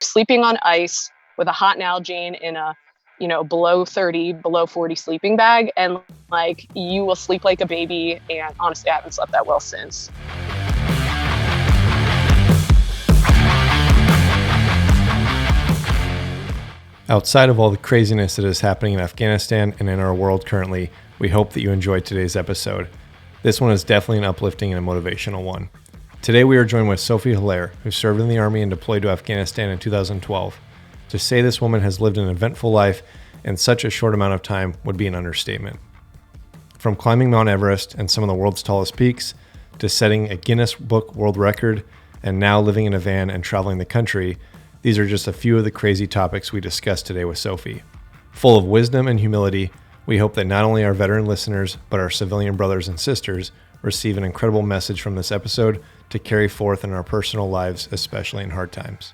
sleeping on ice with a hot Nalgene in a, below 30, below 40 sleeping bag. And like, you will sleep like a baby. And honestly, I haven't slept that well since. Outside of all the craziness that is happening in Afghanistan and in our world currently, we hope that you enjoyed today's episode. This one is definitely an uplifting and a motivational one. Today we are joined with Sophie Hilaire, who served in the Army and deployed to Afghanistan in 2012. To say this woman has lived an eventful life in such a short amount of time would be an understatement. From climbing Mount Everest and some of the world's tallest peaks, to setting a Guinness Book World Record, and now living in a van and traveling the country, these are just a few of the crazy topics we discussed today with Sophie. Full of wisdom and humility, we hope that not only our veteran listeners, but our civilian brothers and sisters receive an incredible message from this episode to carry forth in our personal lives, especially in hard times.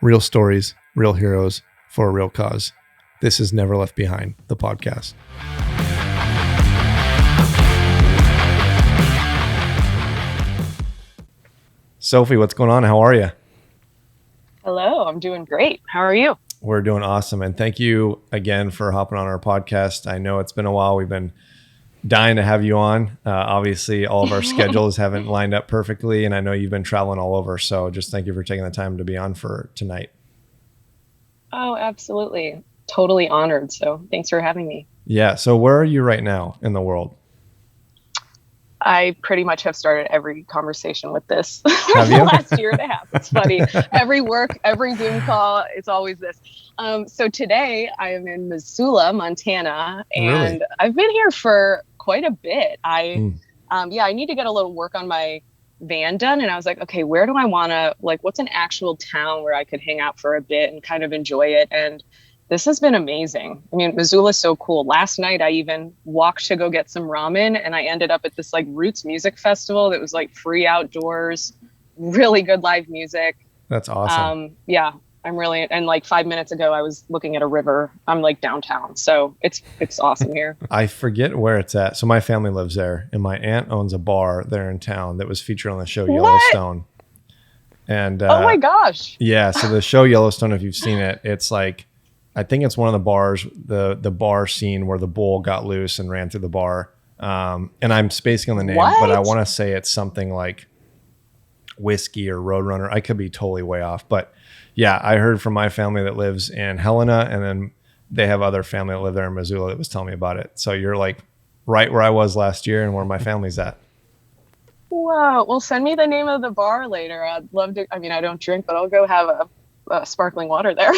Real stories, real heroes, for a real cause. This is Never Left Behind, the podcast. Sophie, what's going on? How are you? Hello, I'm doing great. How are you? We're doing awesome. And thank you again for hopping on our podcast. I know it's been a while. We've been dying to have you on. Obviously, all of our schedules haven't lined up perfectly. And I know you've been traveling all over. So just thank you for taking the time to be on for tonight. Oh, absolutely. Totally honored. So thanks for having me. Yeah. So where are you right now in the world? I pretty much have started every conversation with this Have you? the last year and a half. It's funny. Every work, every Zoom call, it's always this. So today I am in Missoula, Montana, and Really? I've been here for quite a bit. I need to get a little work on my van done. And I was like, okay, where do I want to, what's an actual town where I could hang out for a bit and kind of enjoy it? And this has been amazing. I mean, Missoula is so cool. Last night, I even walked to go get some ramen, and I ended up at this roots music festival that was free outdoors, really good live music. That's awesome. I'm really, and 5 minutes ago, I was looking at a river. I'm downtown. So it's awesome here. I forget where it's at. So my family lives there, and my aunt owns a bar there in town that was featured on the show Yellowstone. And oh my gosh. Yeah. So the show Yellowstone, if you've seen it, it's I think it's one of the bars, the bar scene where the bull got loose and ran through the bar. And I'm spacing on the name, but I want to say it's something like Whiskey or Roadrunner. I could be totally way off, but yeah, I heard from my family that lives in Helena, and then they have other family that live there in Missoula that was telling me about it. So you're right where I was last year and where my family's at. Wow. Well, send me the name of the bar later. I'd love to. I mean, I don't drink, but I'll go have a sparkling water there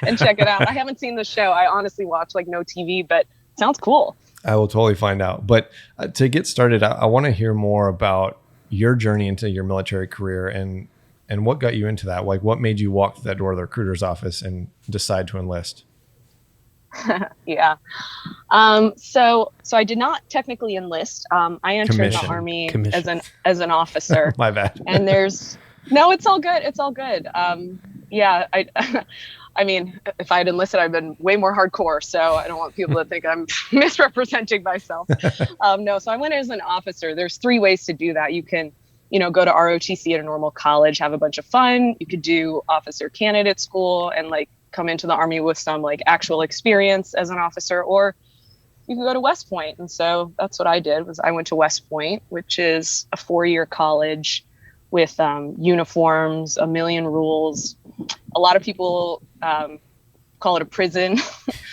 and check it out. I haven't seen the show. I honestly watch no TV, but it sounds cool. I will totally find out. But to get started, I want to hear more about your journey into your military career and what got you into that. What made you walk to that door of the recruiter's office and decide to enlist? Yeah. So I did not technically enlist. I entered the Army as an officer. My bad. And no, it's all good. It's all good. I mean, if I had enlisted, I'd been way more hardcore. So I don't want people to think I'm misrepresenting myself. No, so I went as an officer. There's 3 ways to do that. You can, go to ROTC at a normal college, have a bunch of fun. You could do officer candidate school and come into the Army with some actual experience as an officer, or you can go to West Point. And so that's what I did. I went to West Point, which is a 4-year college with uniforms, a million rules. A lot of people call it a prison,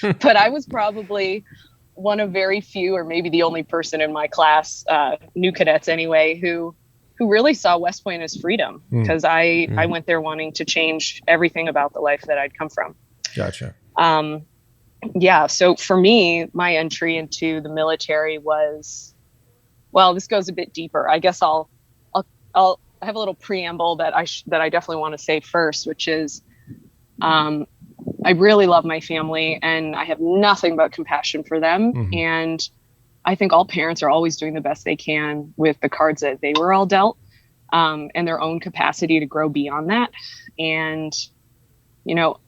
but I was probably one of very few, or maybe the only person in my class, new cadets anyway, who really saw West Point as freedom, because I went there wanting to change everything about the life that I'd come from. Gotcha. So for me, my entry into the military was, well, this goes a bit deeper. I guess I'll I have a little preamble that I definitely want to say first, which is I really love my family and I have nothing but compassion for them. Mm-hmm. And I think all parents are always doing the best they can with the cards that they were all dealt, and their own capacity to grow beyond that. And,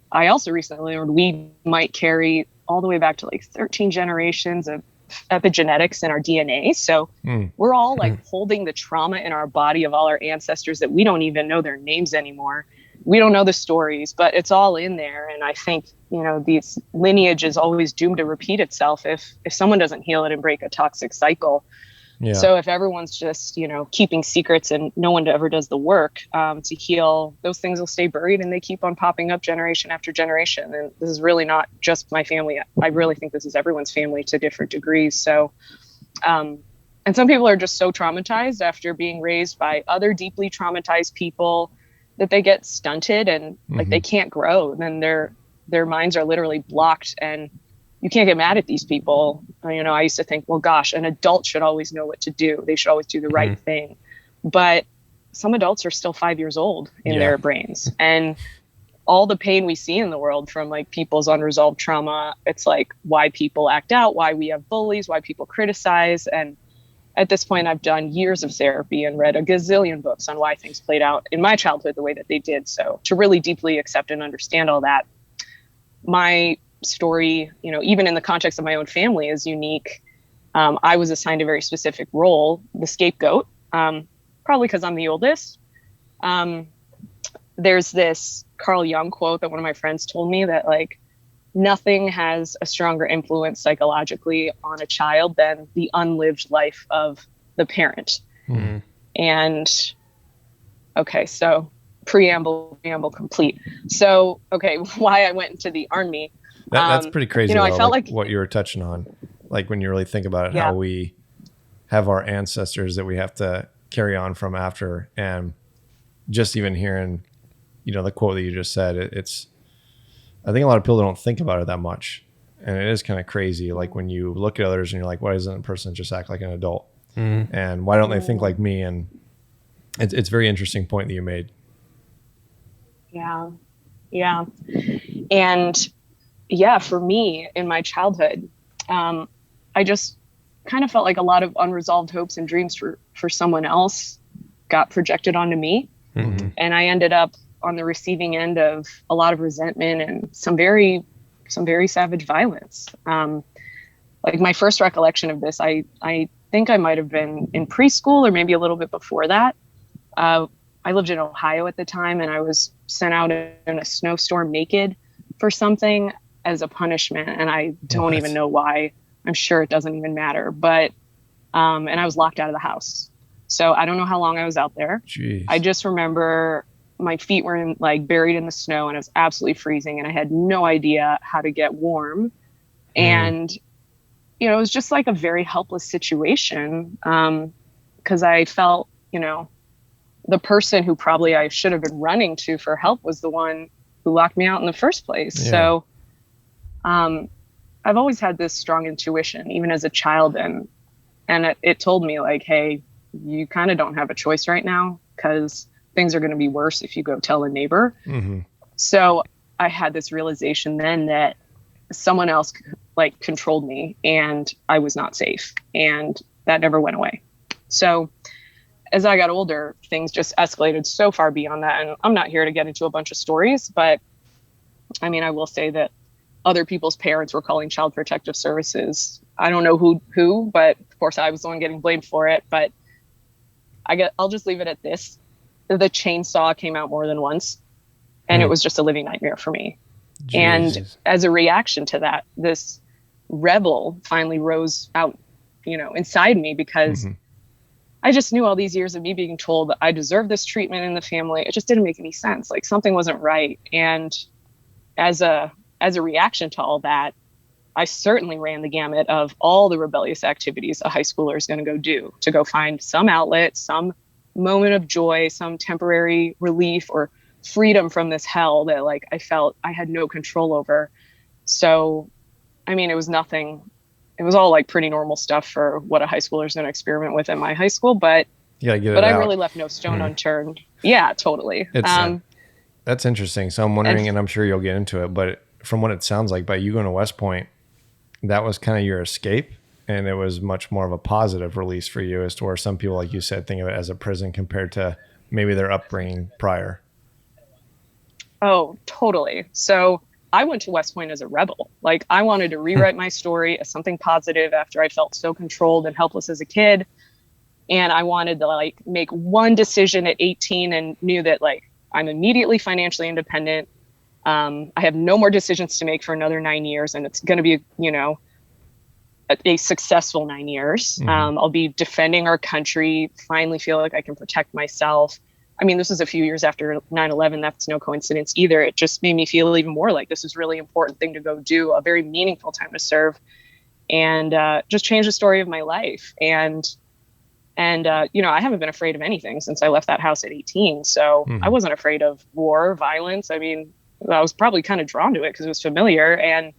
I also recently learned we might carry all the way back to 13 generations of epigenetics in our DNA. So we're all like holding the trauma in our body of all our ancestors that we don't even know their names anymore. We don't know the stories, but it's all in there. And I think, these lineage is always doomed to repeat itself if someone doesn't heal it and break a toxic cycle. Yeah. So if everyone's just, keeping secrets and no one ever does the work to heal, those things will stay buried and they keep on popping up generation after generation. And this is really not just my family. I really think this is everyone's family to different degrees. So, and some people are just so traumatized after being raised by other deeply traumatized people that they get stunted and like they can't grow. Then their minds are literally blocked, and you can't get mad at these people. I used to think, well, gosh, an adult should always know what to do. They should always do the right thing. But some adults are still 5 years old in their brains. And all the pain we see in the world from like people's unresolved trauma, it's like why people act out, why we have bullies, why people criticize. And at this point, I've done years of therapy and read a gazillion books on why things played out in my childhood the way that they did. So to really deeply accept and understand all that, my story, even in the context of my own family, is unique. I was assigned a very specific role, the scapegoat, probably because I'm the oldest. There's this Carl Jung quote that one of my friends told me that like nothing has a stronger influence psychologically on a child than the unlived life of the parent. And okay, so preamble complete. So, okay, why I went into the Army. That's pretty crazy. I felt like what you were touching on, like when you really think about it, how we have our ancestors that we have to carry on from after. And just even hearing, the quote that you just said, I think a lot of people don't think about it that much. And it is kind of crazy. Like when you look at others and you're like, why doesn't a person just act like an adult? And why don't they think like me? And it's a very interesting point that you made. Yeah. Yeah. And yeah, for me in my childhood, I just kind of felt like a lot of unresolved hopes and dreams for someone else got projected onto me. And I ended up on the receiving end of a lot of resentment and some very savage violence. Like my first recollection of this, I think I might have been in preschool or maybe a little bit before that. I lived in Ohio at the time, and I was sent out in a snowstorm naked for something as a punishment. And I don't even know why. I'm sure it doesn't even matter. But, and I was locked out of the house. So I don't know how long I was out there. Jeez. I just remember my feet were buried in the snow, and it was absolutely freezing, and I had no idea how to get warm. And, it was just like a very helpless situation. 'Cause I felt, the person who probably I should have been running to for help was the one who locked me out in the first place. Yeah. So, I've always had this strong intuition, even as a child. And it told me like, hey, you kind of don't have a choice right now, because things are going to be worse if you go tell a neighbor. So I had this realization then that someone else like controlled me and I was not safe, and that never went away. So as I got older, things just escalated so far beyond that. And I'm not here to get into a bunch of stories, but I mean, I will say that other people's parents were calling Child Protective Services. I don't know who, but of course I was the one getting blamed for it. But I'll just leave it at this. The chainsaw came out more than once, and it was just a living nightmare for me. Jesus. And as a reaction to that, this rebel finally rose out, inside me, because I just knew all these years of me being told that I deserved this treatment in the family. It just didn't make any sense. Like something wasn't right. And as a reaction to all that, I certainly ran the gamut of all the rebellious activities a high schooler is going to go do, to go find some outlet, some moment of joy, some temporary relief or freedom from this hell that like I felt I had no control over. So, I mean, it was all like pretty normal stuff for what a high schooler is going to experiment with at my high school, but I really left no stone unturned. Yeah, totally. That's interesting. So I'm wondering, and I'm sure you'll get into it, but from what it sounds like, by you going to West Point, that was kind of your escape, and it was much more of a positive release for you, as to where some people, like you said, think of it as a prison compared to maybe their upbringing prior. Oh, totally. So I went to West Point as a rebel. Like, I wanted to rewrite my story as something positive after I felt so controlled and helpless as a kid. And I wanted to like make one decision at 18 and knew that like I'm immediately financially independent. I have no more decisions to make for another 9 years, and it's going to be, you know, a successful 9 years. I'll be defending our country, finally feel like I can protect myself. I mean, this was a few years after 9/11. That's no coincidence either. It just made me feel even more like this is really important thing to go do, a very meaningful time to serve, and just change the story of my life. And you know, I haven't been afraid of anything since I left that house at 18. So I wasn't afraid of war, violence. I mean, I was probably kind of drawn to it because it was familiar. And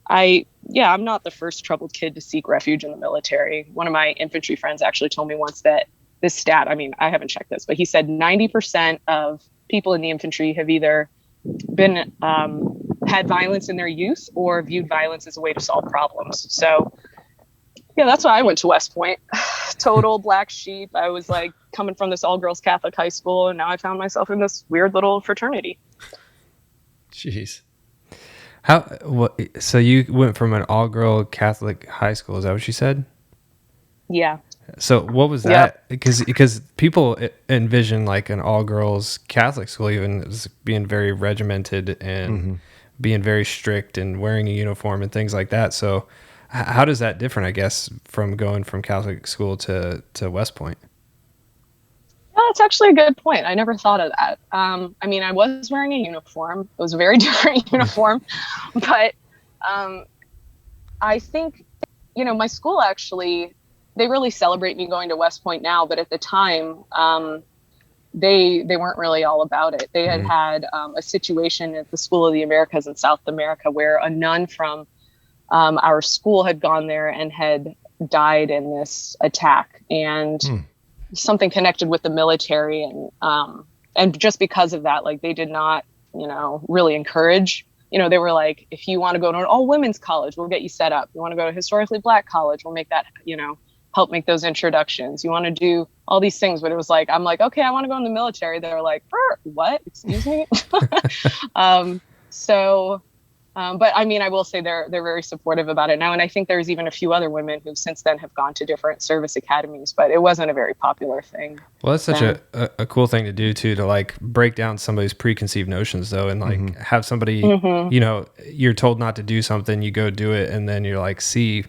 I'm not the first troubled kid to seek refuge in the military. One of my infantry friends actually told me once that this stat, I mean, I haven't checked this, but he said 90% of people in the infantry have either been had violence in their youth or viewed violence as a way to solve problems. So yeah, that's why I went to West Point. Total black sheep. I was like coming from this all-girls Catholic high school, and now I found myself in this weird little fraternity. Jeez. So you went from an all-girl Catholic high school, is that what you said? Yeah. So what was that? Because people envision like an all-girls Catholic school even as being very regimented and being very strict and wearing a uniform and things like that. So how does that differ, I guess, from going from Catholic school to West Point? Oh, that's actually a good point. I never thought of that. I mean, I was wearing a uniform. It was a very different uniform. But I think, you know, my school actually, they really celebrate me going to West Point now. But at the time, they weren't really all about it. They had a situation at the School of the Americas in South America where a nun from our school had gone there and had died in this attack, and something connected with the military. And just because of that, like, they did not, you know, really encourage, you know, they were like, if you want to go to an all women's college, we'll get you set up. You want to go to a historically black college, we'll make that, you know, help make those introductions. You want to do all these things, but it was like, I'm like, okay, I want to go in the military. They're like, what? Excuse me? But I mean, I will say they're very supportive about it now. And I think there's even a few other women who since then have gone to different service academies, but it wasn't a very popular thing. Well, that's such a cool thing to do too, to like break down somebody's preconceived notions though. And like have somebody, you know, you're told not to do something, you go do it. And then you're like, see,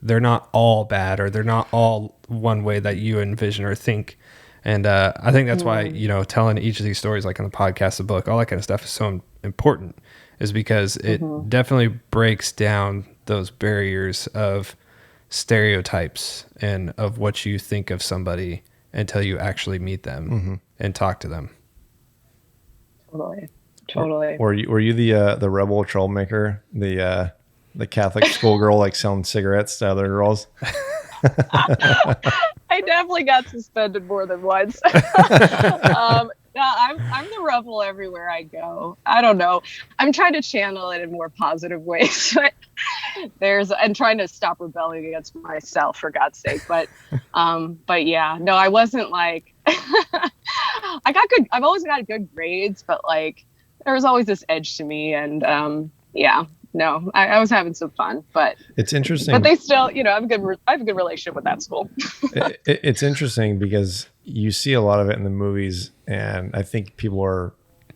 they're not all bad, or they're not all one way that you envision or think. And I think that's why, you know, telling each of these stories, like on the podcast, the book, all that kind of stuff is so important, is because it definitely breaks down those barriers of stereotypes and of what you think of somebody until you actually meet them and talk to them. Totally. Were you the rebel troublemaker, the Catholic schoolgirl, like selling cigarettes to other girls? I definitely got suspended more than once. No, I'm the rebel everywhere I go. I don't know. I'm trying to channel it in more positive ways, but and trying to stop rebelling against myself, for God's sake. But yeah, no, I wasn't like, I've always got good grades, but like there was always this edge to me. And no, I was having some fun, but it's interesting. But they still, you know, I have a good relationship with that school. It's interesting because you see a lot of it in the movies, and I think people are,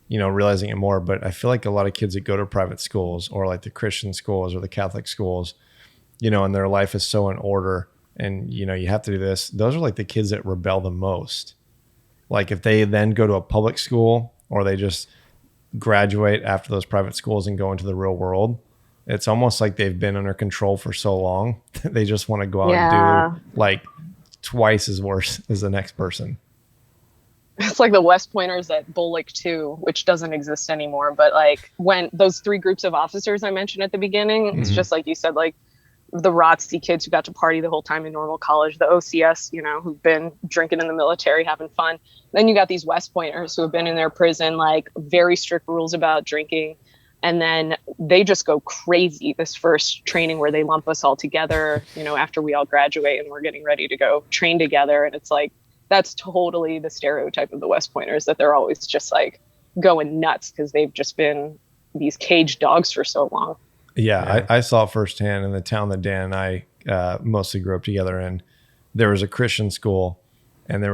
you know, realizing it more. But I feel like a lot of kids that go to private schools, or like the Christian schools or the Catholic schools, you know, and their life is so in order, and you know, you have to do this. Those are like the kids that rebel the most. Like if they then go to a public school, or they just graduate after those private schools and go into the real world, it's almost like they've been under control for so long that they just want to go out and do like twice as worse as the next person. It's like the West Pointers at Bullock 2, which doesn't exist anymore. But like when those three groups of officers I mentioned at the beginning, it's just like you said, like the ROTC kids who got to party the whole time in normal college, the OCS, you know, who've been drinking in the military, having fun. Then you got these West Pointers who have been in their prison, like very strict rules about drinking. And then they just go crazy this first training where they lump us all together, you know, after we all graduate and we're getting ready to go train together. And it's like, that's totally the stereotype of the West Pointers, that they're always just like going nuts because they've just been these caged dogs for so long. Yeah. I saw it firsthand in the town that Dan and I mostly grew up together in. There was a Christian school, and I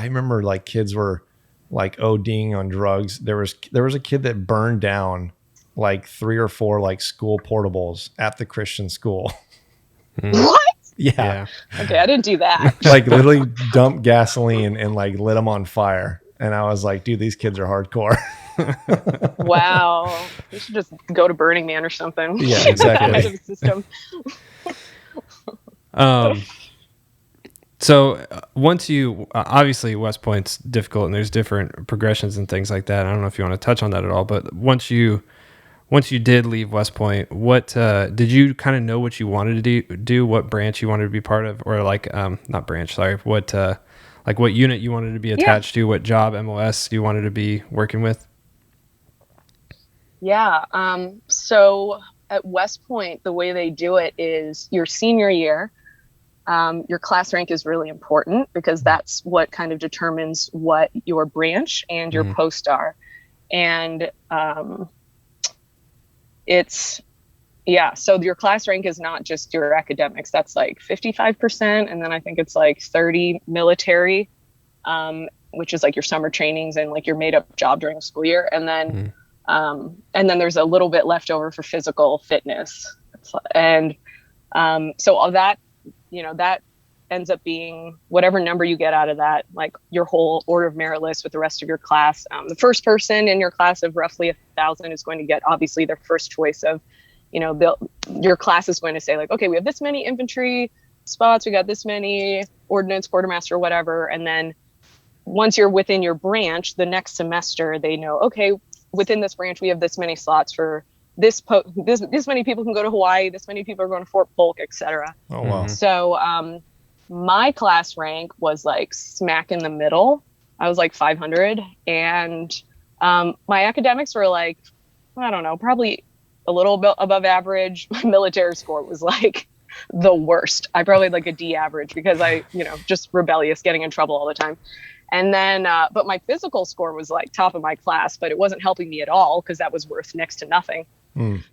remember like kids were like ODing on drugs. There was a kid that burned down like 3 or 4 like school portables at the Christian school. What? Yeah. Okay, I didn't do that. Like literally dumped gasoline and like lit them on fire. And I was like, dude, these kids are hardcore. Wow. You should just go to Burning Man or something. Yeah, exactly. Out of the system. So once you, obviously West Point's difficult and there's different progressions and things like that. I don't know if you want to touch on that at all, but once you did leave West Point, what, did you kind of know what you wanted to do, what branch you wanted to be part of, or like, not branch, sorry, what, like what unit you wanted to be attached to, what job, MOS you wanted to be working with? Yeah. So at West Point, the way they do it is your senior year, your class rank is really important because that's what kind of determines what your branch and your post are. And so your class rank is not just your academics. That's like 55%. And then I think it's like 30 military, which is like your summer trainings and like your made up job during the school year. And then there's a little bit left over for physical fitness. And so all that, that ends up being whatever number you get out of that, like your whole order of merit list with the rest of your class. The first person in your class of roughly 1,000 is going to get obviously their first choice of, your class is going to say like, okay, we have this many infantry spots, we got this many ordnance, quartermaster, whatever. And then once you're within your branch, the next semester they know, okay, within this branch, we have this many slots for this many people can go to Hawaii, this many people are going to Fort Polk, etc. Oh, wow. So my class rank was like smack in the middle. I was like 500. And my academics were like, I don't know, probably a little bit above average. My military score was like the worst. I probably had like a D average because I, just rebellious, getting in trouble all the time. And then, but my physical score was like top of my class, but it wasn't helping me at all because that was worth next to nothing.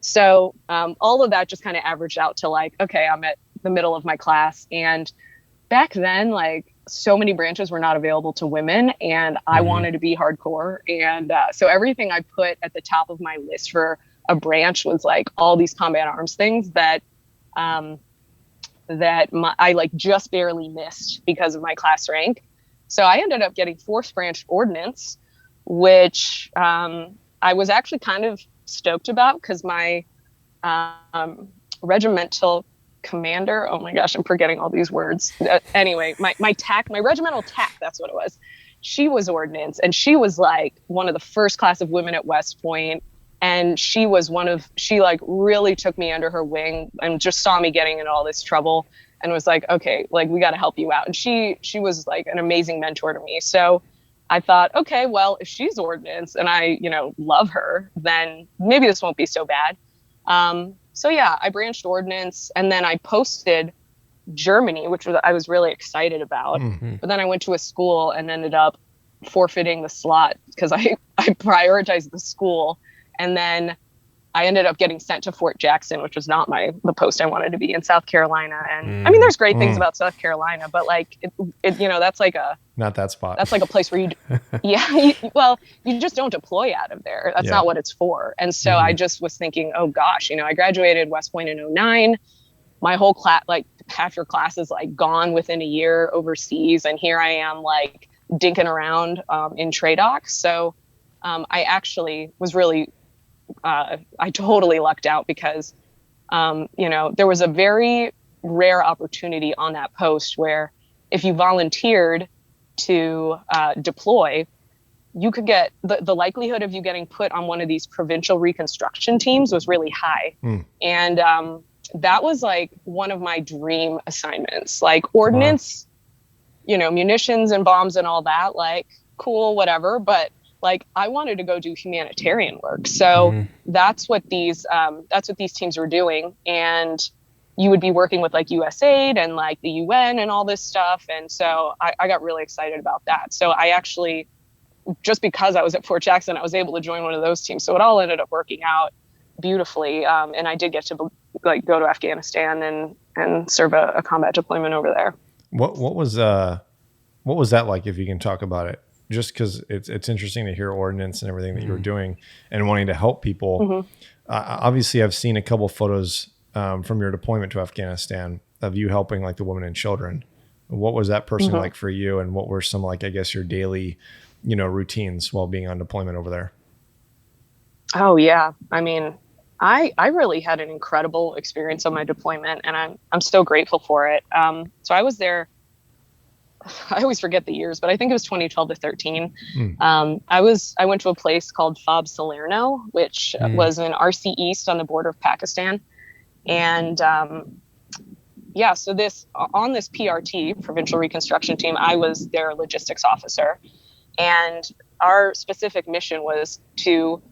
So all of that just kind of averaged out to like, okay, I'm at the middle of my class. And back then, like so many branches were not available to women and I wanted to be hardcore. And so everything I put at the top of my list for a branch was like all these combat arms things that I like just barely missed because of my class rank. So I ended up getting 4th branch ordnance, which I was actually kind of stoked about because my regimental commander, oh my gosh, I'm forgetting all these words. Anyway, my regimental TAC, that's what it was. She was ordnance and she was like one of the first class of women at West Point. And she like really took me under her wing and just saw me getting in all this trouble and was like, okay, like we got to help you out. And she was like an amazing mentor to me. So I thought, okay, well, if she's ordnance and I, love her, then maybe this won't be so bad. So yeah, I branched ordnance and then I posted Germany, which I was really excited about. But then I went to a school and ended up forfeiting the slot because I prioritized the school. And then I ended up getting sent to Fort Jackson, which was not the post I wanted to be in, South Carolina. And I mean, there's great things about South Carolina, but like, that's like not that spot. That's like a place where you just don't deploy out of there. That's not what it's for. And so I just was thinking, oh gosh, I graduated West Point in 2009. My whole class, like half your class is like gone within a year overseas. And here I am like dinking around in TRADOC. So I actually was really, I totally lucked out because, there was a very rare opportunity on that post where if you volunteered to deploy, you could get the likelihood of you getting put on one of these provincial reconstruction teams was really high. And that was like one of my dream assignments, like ordnance, munitions and bombs and all that, like cool, whatever. But like I wanted to go do humanitarian work. So that's what these teams were doing. And you would be working with like USAID and like the UN and all this stuff. And so I got really excited about that. So I actually just because I was at Fort Jackson, I was able to join one of those teams. So it all ended up working out beautifully. And I did get to go to Afghanistan and serve a combat deployment over there. What was that like, if you can talk about it? Just because it's interesting to hear ordnance and everything that you were doing and wanting to help people. Obviously, I've seen a couple photos from your deployment to Afghanistan of you helping like the women and children. What was that person like for you, and what were some, like, I guess, your daily, routines while being on deployment over there? Oh yeah, I mean, I really had an incredible experience on my deployment, and I'm so grateful for it. So I was there. I always forget the years, but I think it was 2012 to 13. I went to a place called FOB Salerno, which was in RC East on the border of Pakistan. And so on this PRT, Provincial Reconstruction Team, I was their logistics officer. And our specific mission was to,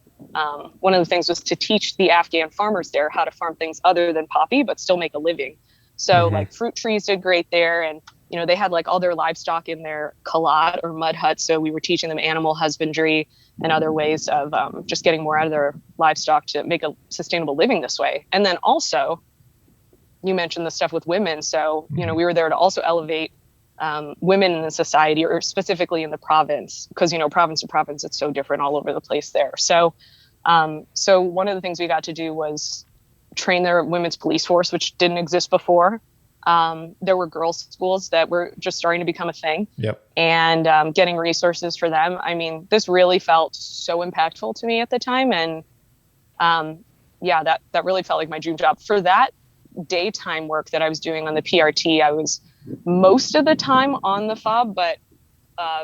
one of the things was to teach the Afghan farmers there how to farm things other than poppy, but still make a living. So like fruit trees did great there. And they had like all their livestock in their kalat or mud huts. So we were teaching them animal husbandry and other ways of just getting more out of their livestock to make a sustainable living this way. And then also, you mentioned the stuff with women. So, we were there to also elevate women in the society, or specifically in the province, because, province to province, it's so different all over the place there. So one of the things we got to do was train their women's police force, which didn't exist before. There were girls' schools that were just starting to become a thing. Yep. And getting resources for them. I mean, this really felt so impactful to me at the time. And that really felt like my dream job. For that daytime work that I was doing on the PRT, I was most of the time on the FOB, but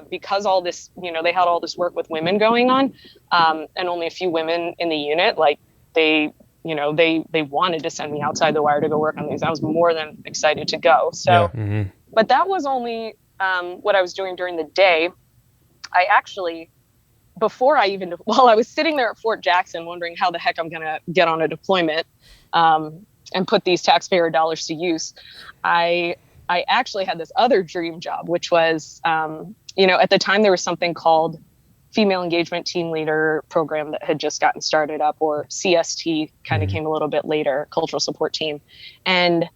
because all this, they had all this work with women going on, and only a few women in the unit, like they wanted to send me outside the wire to go work on these. I was more than excited to go. So, but that was only what I was doing during the day. I actually, while I was sitting there at Fort Jackson wondering how the heck I'm going to get on a deployment and put these taxpayer dollars to use, I actually had this other dream job, which was, at the time there was something called Female Engagement Team Leader Program that had just gotten started up, or CST kind of came a little bit later, Cultural Support Team. And,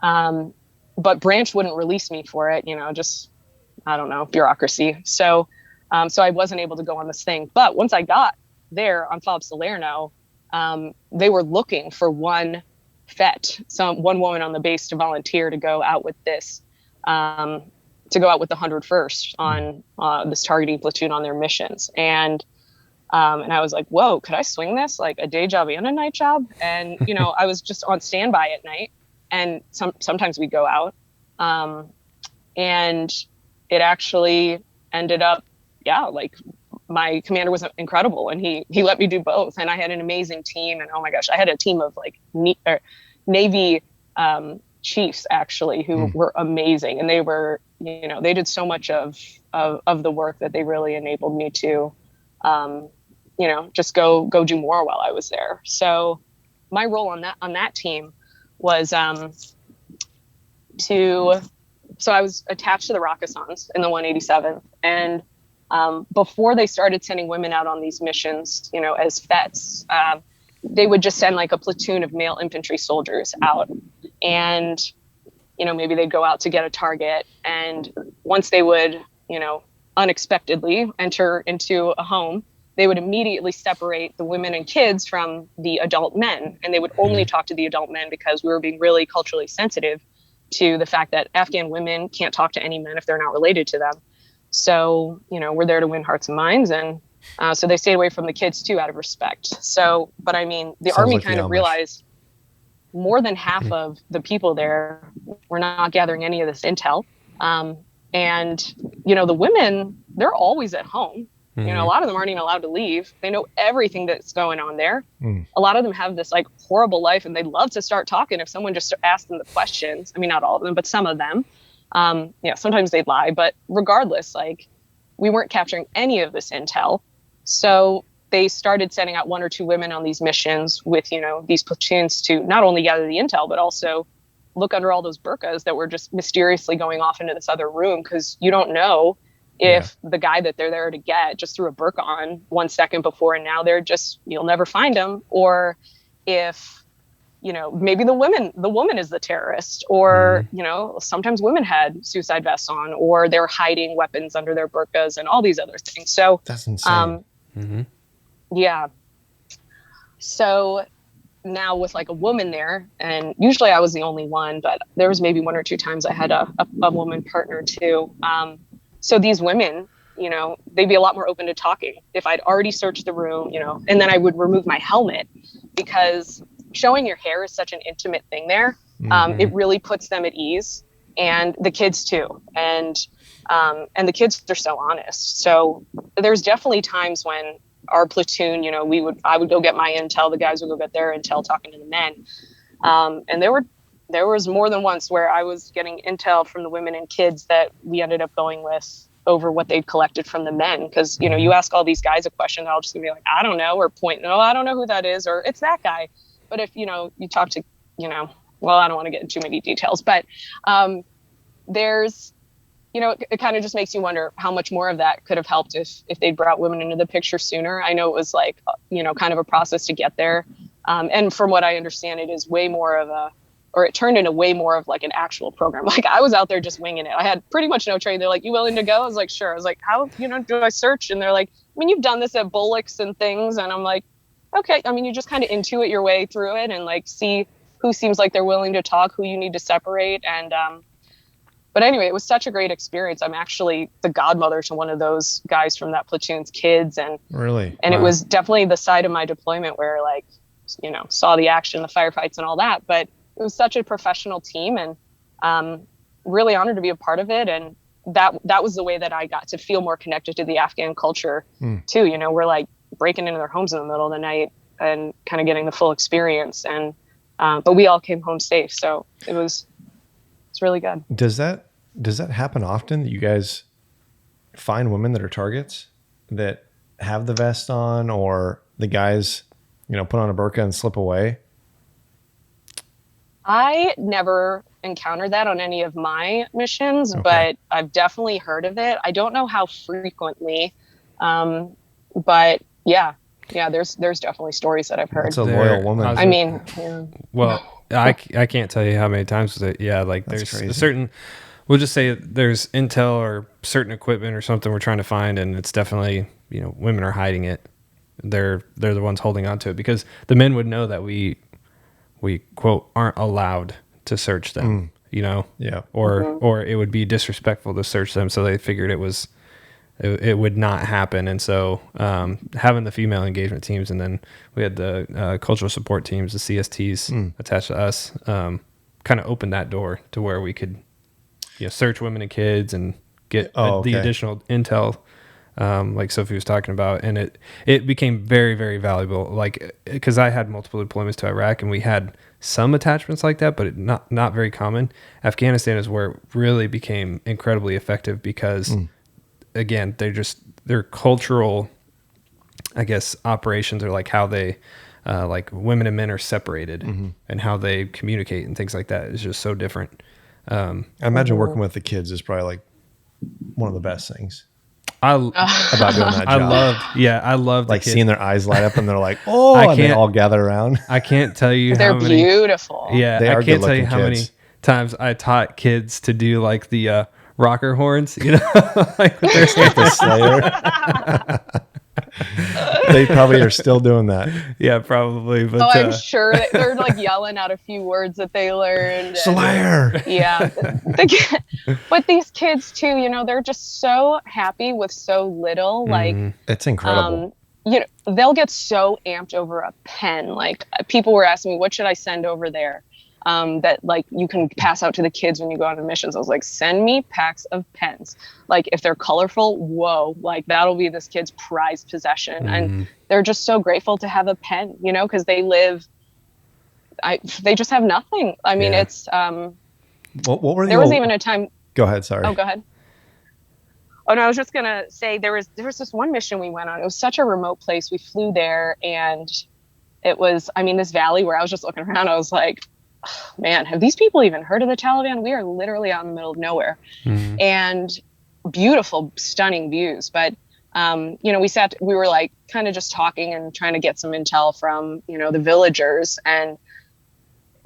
but Branch wouldn't release me for it, just, I don't know, bureaucracy. So I wasn't able to go on this thing. But once I got there on FOB Salerno, they were looking for one woman on the base to volunteer to go out with this, to go out with the 101st on this targeting platoon on their missions. And I was like, whoa, could I swing this, like a day job and a night job? And, I was just on standby at night, and sometimes we go out. And it actually ended up, like my commander was incredible, and he let me do both. And I had an amazing team. And oh my gosh, I had a team of like Navy chiefs actually who were amazing, and they were, they did so much of the work that they really enabled me to, just go do more while I was there. So my role on that team was so I was attached to the Rakasans in the 187th, and before they started sending women out on these missions, as vets, they would just send like a platoon of male infantry soldiers out, and maybe they'd go out to get a target. And once they would, unexpectedly enter into a home, they would immediately separate the women and kids from the adult men. And they would only talk to the adult men, because we were being really culturally sensitive to the fact that Afghan women can't talk to any men if they're not related to them. So, we're there to win hearts and minds. And so they stayed away from the kids too, out of respect. So, but I mean, the Army kind of realized more than half of the people there were not gathering any of this intel. And, the women, they're always at home. A lot of them aren't even allowed to leave. They know everything that's going on there. A lot of them have this like horrible life, and they love to start talking if someone just asked them the questions. I mean, not all of them, but some of them. Sometimes they'd lie, but regardless, like we weren't capturing any of this intel. So they started sending out one or two women on these missions with, these platoons to not only gather the intel, but also look under all those burqas that were just mysteriously going off into this other room, because you don't know if the guy that they're there to get just threw a burqa on 1 second before and now they're just, you'll never find him, or if, you know, maybe the woman is the terrorist, or, you know, sometimes women had suicide vests on, or they're hiding weapons under their burqas and all these other things. So that's insane. Yeah. So now with like a woman there, and usually I was the only one, but there was maybe 1 or 2 times I had a woman partner too. So these women, you know, they'd be a lot more open to talking if I'd already searched the room, you know, and then I would remove my helmet, because showing your hair is such an intimate thing there. It really puts them at ease, and the kids too. And the kids are so honest. So there's definitely times when our platoon, you know, I would go get my intel, the guys would go get their intel talking to the men. And there was more than once where I was getting intel from the women and kids that we ended up going with over what they'd collected from the men. Cause you know, you ask all these guys a question, they'll just be like, I don't know, or point, no, I don't know who that is, or it's that guy. But if, you know, you talk to, you know, well, I don't want to get into too many details, but there's, you know, it kind of just makes you wonder how much more of that could have helped if they'd brought women into the picture sooner. I know it was like, you know, kind of a process to get there. And from what I understand, it is way more of it turned into way more of like an actual program. Like I was out there just winging it. I had pretty much no training. They're like, you willing to go? I was like, sure. I was like, how, you know, do I search? And they're like, I mean, you've done this at bullocks and things. And I'm like, okay. I mean, you just kind of intuit your way through it and like see who seems like they're willing to talk, who you need to separate. And, but anyway, it was such a great experience. I'm actually the godmother to one of those guys from that platoon's kids. And really, and It was definitely the side of my deployment where like, you know, saw the action, the firefights and all that, but it was such a professional team, and really honored to be a part of it. And that was the way that I got to feel more connected to the Afghan culture too. You know, we're like breaking into their homes in the middle of the night and kind of getting the full experience. And, but we all came home safe. So it's really good. Does that happen often that you guys find women that are targets that have the vest on, or the guys, you know, put on a burqa and slip away? I never encountered that on any of my missions, but I've definitely heard of it. I don't know how frequently, but yeah, there's definitely stories that I've heard. That's a loyal woman. I mean, yeah. Well, I can't tell you how many times that, like there's a certain, we'll just say there's intel or certain equipment or something we're trying to find, and it's definitely, you know, women are hiding it. They're the ones holding on to it, because the men would know that we quote aren't allowed to search them, you know, or it would be disrespectful to search them. So they figured it would not happen. And so having the female engagement teams, and then we had the cultural support teams, the CSTs attached to us, kind of opened that door to where we could, you know, search women and kids and get the additional intel, like Sophie was talking about. And it became very, very valuable, like, because I had multiple deployments to Iraq, and we had some attachments like that, but not very common. Afghanistan is where it really became incredibly effective, because again, their cultural, I guess, operations are like how they, like women and men are separated, and how they communicate and things like that is just so different. I imagine working with the kids is probably like one of the best things about doing that job. I love like the kids. Seeing their eyes light up and they're like, oh, and they all gather around. I can't tell you they're how many, beautiful. Yeah, they are. I can't tell you good-looking how kids. many times I taught kids to do like the rocker horns, you know, like with their The Slayer. They probably are still doing that. Yeah, probably. But I'm sure they're like yelling out a few words that they learned. Slayer. Yeah. But these kids too, you know, they're just so happy with so little. Like, It's incredible. you know, they'll get so amped over a pen. Like people were asking me, what should I send over there? That like you can pass out to the kids when you go on missions. I was like, send me packs of pens. Like if they're colorful, whoa, like that'll be this kid's prized possession. And they're just so grateful to have a pen, you know, because they just have nothing. I mean, it's what were there was even a time. Go ahead. Sorry. Oh, go ahead. Oh no, I was just gonna say there was this one mission we went on. It was such a remote place. We flew there, and it was, I mean, this valley where I was just looking around. I was like, man, have these people even heard of the Taliban? We are literally out in the middle of nowhere. And beautiful, stunning views. But, you know, we were like kind of just talking and trying to get some intel from, you know, the villagers, and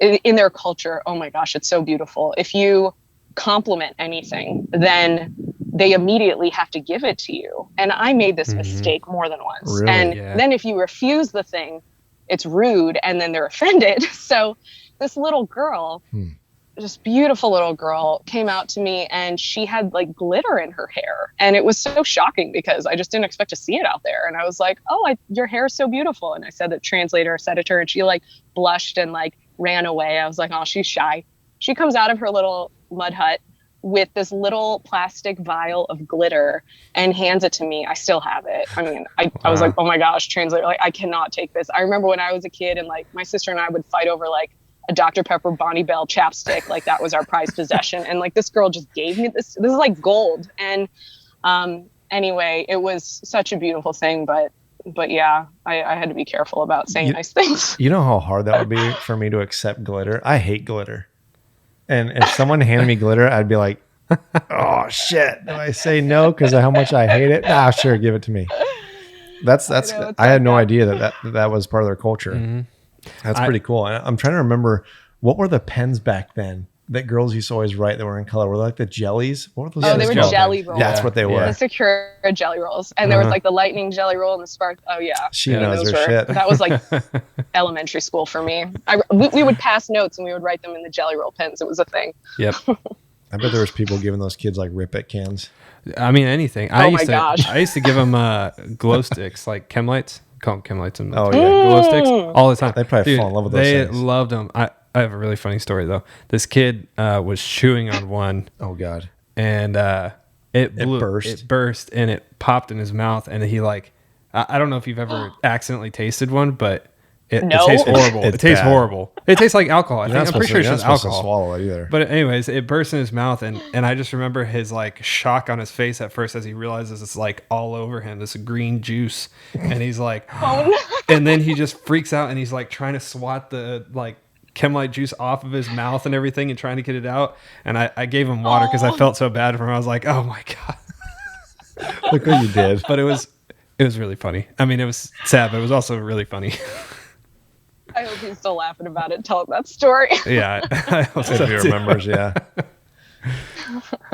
in their culture, oh my gosh, it's so beautiful. If you compliment anything, then they immediately have to give it to you. And I made this mistake more than once. Really? And then if you refuse the thing, it's rude, and then they're offended. So this little girl, this beautiful little girl, came out to me, and she had like glitter in her hair. And it was so shocking because I just didn't expect to see it out there. And I was like, oh, your hair is so beautiful. And I said, the translator said it to her, and she like blushed and like ran away. I was like, oh, she's shy. She comes out of her little mud hut with this little plastic vial of glitter and hands it to me. I still have it. I mean, I was like, oh my gosh, translator, like, I cannot take this. I remember when I was a kid, and like my sister and I would fight over like a Dr. Pepper Bonnie Bell chapstick. Like that was our prized possession. And like this girl just gave me this. This is like gold. And anyway, it was such a beautiful thing. But yeah, I had to be careful about saying nice things. You know how hard that would be for me to accept glitter? I hate glitter. And if someone handed me glitter, I'd be like, oh shit. Do I say no because of how much I hate it? Nah, sure, give it to me. I had no idea that was part of their culture. Mm-hmm. That's pretty cool. I'm trying to remember, what were the pens back then that girls used to always write that were in color? Were they like the jellies? What were those? Oh, they were jelly rolls. Yeah, that's what they were. The secure jelly rolls. And there was like the lightning jelly roll and the spark. Oh yeah. She knows her shit. That was like elementary school for me. We would pass notes and we would write them in the jelly roll pens. It was a thing. Yep. I bet there was people giving those kids like Rip It cans. I mean, anything. Oh my gosh. I used to give them glow sticks, like chem lights. Call them chem lights. And glow sticks all the time. They probably fall in love with those things. They loved them. I have a really funny story though. This kid was chewing on one. Oh God! And it burst. It burst and it popped in his mouth. And he like, I don't know if you've ever accidentally tasted one, but it tastes horrible. It tastes horrible. It tastes like alcohol. I'm pretty sure it's just alcohol. To swallow it either. But anyways, it burst in his mouth, and I just remember his like shock on his face at first as he realizes it's like all over him, this green juice, and he's like, oh no. And then he just freaks out and he's like trying to swat the like Chemlite juice off of his mouth and everything and trying to get it out. And I gave him water because I felt so bad for him. I was like, oh my God. Look what you did. But it was really funny. I mean, it was sad, but it was also really funny. I hope he's still laughing about it, telling that story. Yeah. I hope if he remembers, yeah.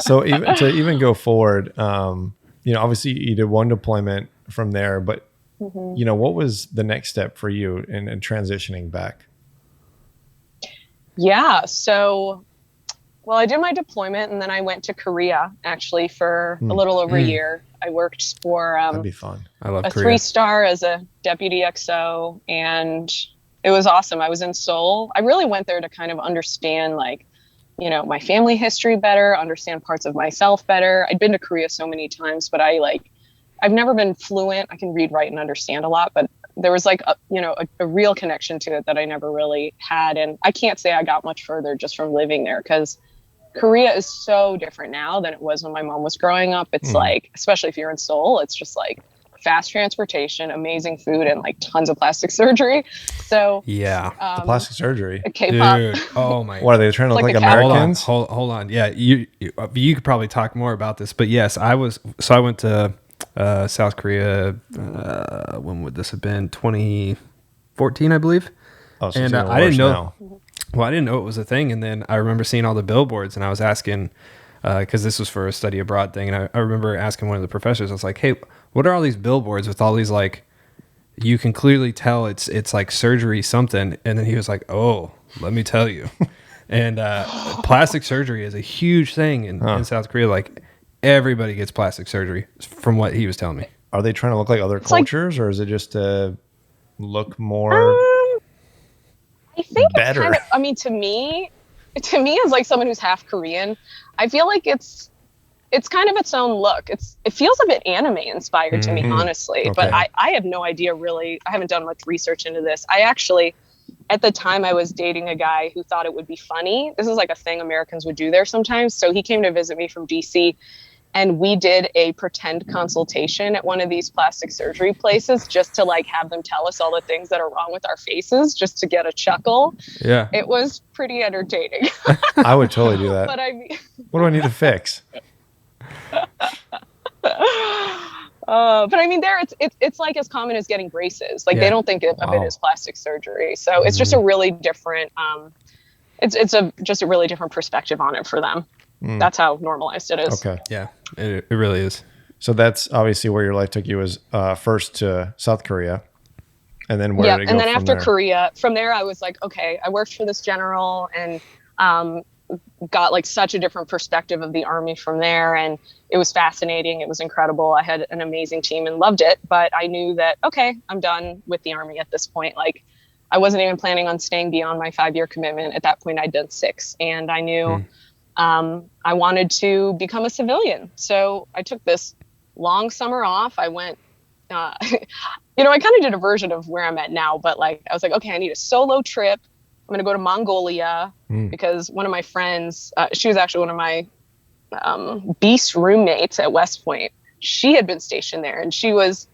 So even go forward, obviously you did one deployment from there, but what was the next step for you in transitioning back? Yeah. So, well, I did my deployment and then I went to Korea actually for a little over a year. I worked for that'd be fun. I love a Korea. 3-star as a deputy XO, and it was awesome. I was in Seoul. I really went there to kind of understand my family history better, understand parts of myself better. I'd been to Korea so many times, but I've never been fluent. I can read, write, and understand a lot, but there was a real connection to it that I never really had. And I can't say I got much further just from living there, because Korea is so different now than it was when my mom was growing up. It's like, especially if you're in Seoul, it's just like fast transportation, amazing food, and like tons of plastic surgery. So yeah, the plastic surgery. K-pop. Dude, oh my! What are they trying to look like Americans? Hold on. Yeah, you could probably talk more about this, but yes, I went to South Korea. When would this have been? 2014, I believe. Oh, so and I didn't know. Now. Well, I didn't know it was a thing, and then I remember seeing all the billboards, and I was asking, because this was for a study abroad thing, and I remember asking one of the professors. I was like, "Hey, what are all these billboards with all these like? You can clearly tell it's like surgery something." And then he was like, "Oh, let me tell you." And plastic surgery is a huge thing in South Korea. Like everybody gets plastic surgery, from what he was telling me. Are they trying to look like other cultures, or is it just to look more? I think better. It's kind of, to me, as like someone who's half Korean, I feel like it's kind of its own look. It feels a bit anime inspired to me, honestly. Okay. But I have no idea really. I haven't done much research into this. I actually, at the time, I was dating a guy who thought it would be funny. This is like a thing Americans would do there sometimes. So he came to visit me from DC, and we did a pretend consultation at one of these plastic surgery places just to like have them tell us all the things that are wrong with our faces, just to get a chuckle. Yeah. It was pretty entertaining. I would totally do that. But what do I need to fix? But I mean, there it's like as common as getting braces. Like they don't think of it as plastic surgery. So it's just a really different. It's just a really different perspective on it for them. That's how normalized it is. Okay. Yeah, it really is. So that's obviously where your life took you, was first to South Korea. And then where did it go? And then from after there? Korea, from there, I was like, okay, I worked for this general and got like such a different perspective of the Army from there. And it was fascinating. It was incredible. I had an amazing team and loved it. But I knew that, okay, I'm done with the Army at this point. Like I wasn't even planning on staying beyond my 5-year commitment. At that point, I'd done 6. And I knew I wanted to become a civilian. So I took this long summer off. I went I kind of did a version of where I'm at now, but like, I was like, okay, I need a solo trip. I'm going to go to Mongolia because one of my friends, she was actually one of my beast roommates at West Point. She had been stationed there and she was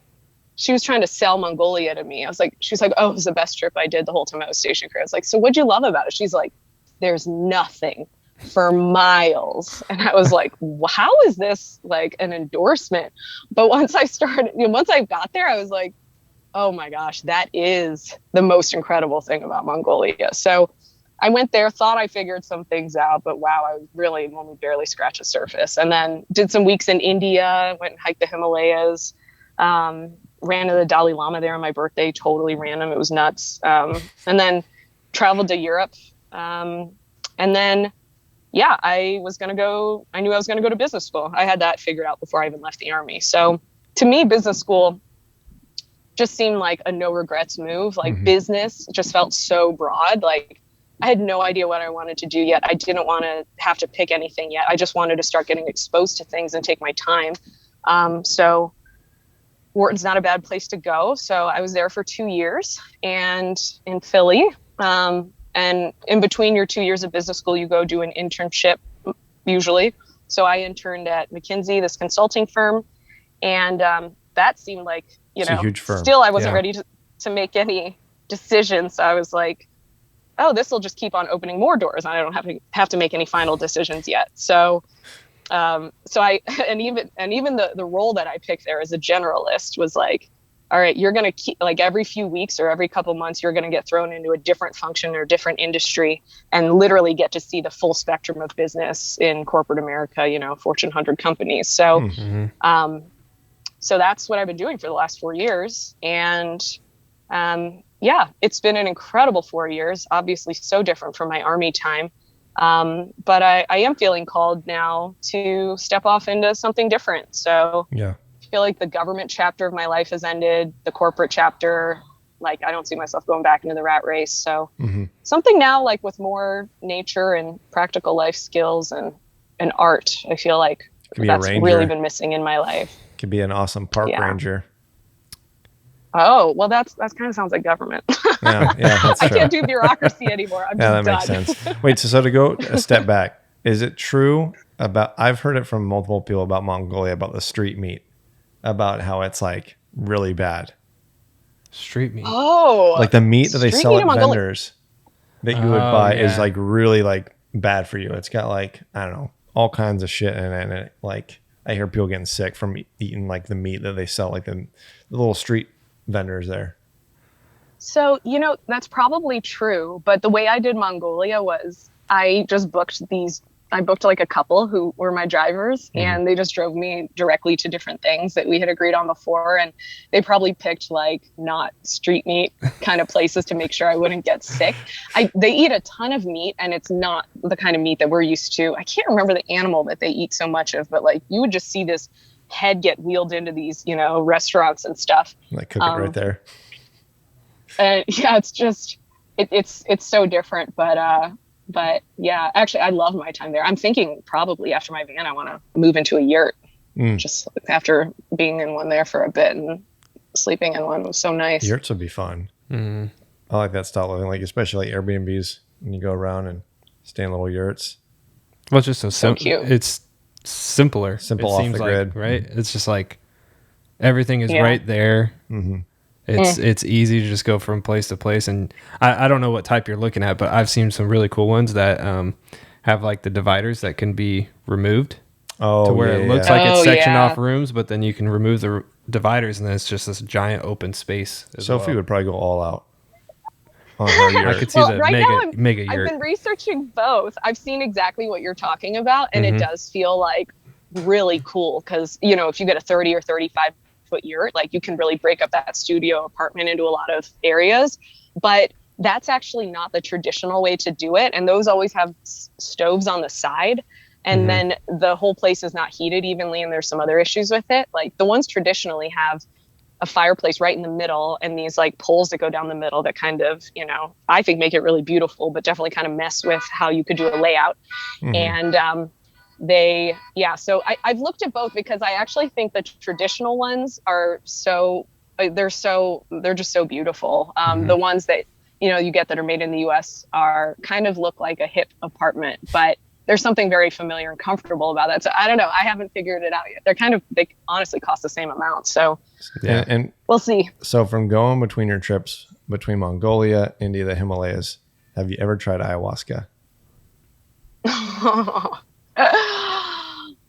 trying to sell Mongolia to me. She was like, oh, it was the best trip I did the whole time I was stationed here. I was like, so what'd you love about it? She's like, there's nothing for miles. And I was like, how is this like an endorsement? But once I got there, I was like, oh my gosh, that is the most incredible thing about Mongolia. So I went there, thought I figured some things out, but wow, I really only barely scratched the surface. And then did some weeks in India, went and hiked the Himalayas, ran into the Dalai Lama there on my birthday, totally random. It was nuts. And then traveled to Europe. And then I knew I was going to go to business school. I had that figured out before I even left the Army. So to me, business school just seemed like a no regrets move. Like business just felt so broad. Like I had no idea what I wanted to do yet. I didn't want to have to pick anything yet. I just wanted to start getting exposed to things and take my time. So Wharton's not a bad place to go. So I was there for 2 years and in Philly. And in between your 2 years of business school, you go do an internship usually. So I interned at McKinsey, this consulting firm. And that seemed like, a huge firm. Still I wasn't ready to make any decisions. So I was like, oh, this will just keep on opening more doors. And I don't have to make any final decisions yet. So even the role that I picked there as a generalist was like, all right, you're going to keep like every few weeks or every couple months, you're going to get thrown into a different function or different industry and literally get to see the full spectrum of business in corporate America, Fortune 100 companies. So, so that's what I've been doing for the last 4 years. And, it's been an incredible 4 years, obviously so different from my Army time. But I am feeling called now to step off into something different. So I feel like the government chapter of my life has ended. The corporate chapter, like I don't see myself going back into the rat race. So something now like with more nature and practical life skills and art, I feel like that's really been missing in my life. Could be an awesome park ranger. Oh, well, that's kind of sounds like government. Yeah, that's true. I can't do bureaucracy anymore. I'm just that done. makes sense. Wait, so to go a step back, is it true I've heard it from multiple people about Mongolia, about the street meat, about how it's like really bad. Street meat. Oh, like the meat that they sell at vendors that you would buy is like really like bad for you. It's got like, I don't know, all kinds of shit in it. And it, like, I hear people getting sick from eating like the meat that they sell, like the little street vendors there. So, that's probably true. But the way I did Mongolia was I just booked like a couple who were my drivers and they just drove me directly to different things that we had agreed on before. And they probably picked like not street meat kind of places to make sure I wouldn't get sick. They eat a ton of meat and it's not the kind of meat that we're used to. I can't remember the animal that they eat so much of, but like you would just see this head get wheeled into these, restaurants and stuff. Like cook it right there. And it's just, it's so different, but yeah, actually, I love my time there. I'm thinking probably after my van, I want to move into a yurt. Just after being in one there for a bit and sleeping in one was so nice. Yurts would be fun. I like that style of living, like especially like Airbnbs when you go around and stay in little yurts. Well, it's just so cute. It's simpler. Simple off the grid, right? It's just like everything is right there. It's easy to just go from place to place. And I don't know what type you're looking at, but I've seen some really cool ones that have like the dividers that can be removed. Oh, to where yeah, it looks yeah. like it's Oh, sectioned yeah. off rooms, but then you can remove the dividers, and then it's just this giant open space. Sophie would probably go all out on her I yurt. could see Well, the right now mega I've yurt. been researching both. I've seen exactly what you're talking about, and Mm-hmm. it does feel like really cool because, you know, if you get a 30 or 35-foot yurt, like you can really break up that studio apartment into a lot of areas. But that's actually not the traditional way to do it. And those always have stoves on the side. And then the whole place is not heated evenly, and there's some other issues with it. Like the ones traditionally have a fireplace right in the middle and these like poles that go down the middle that kind of, you know, I think make it really beautiful, but definitely kind of mess with how you could do a layout. And so I've looked at both because I actually think the traditional ones are they're just so beautiful. The ones that, you know, you get that are made in the US are kind of look like a hip apartment, but there's something very familiar and comfortable about that. So I don't know. I haven't figured it out yet. They honestly cost the same amount. So Yeah. And we'll see. so from going between your trips between Mongolia, India, the Himalayas, have you ever tried ayahuasca?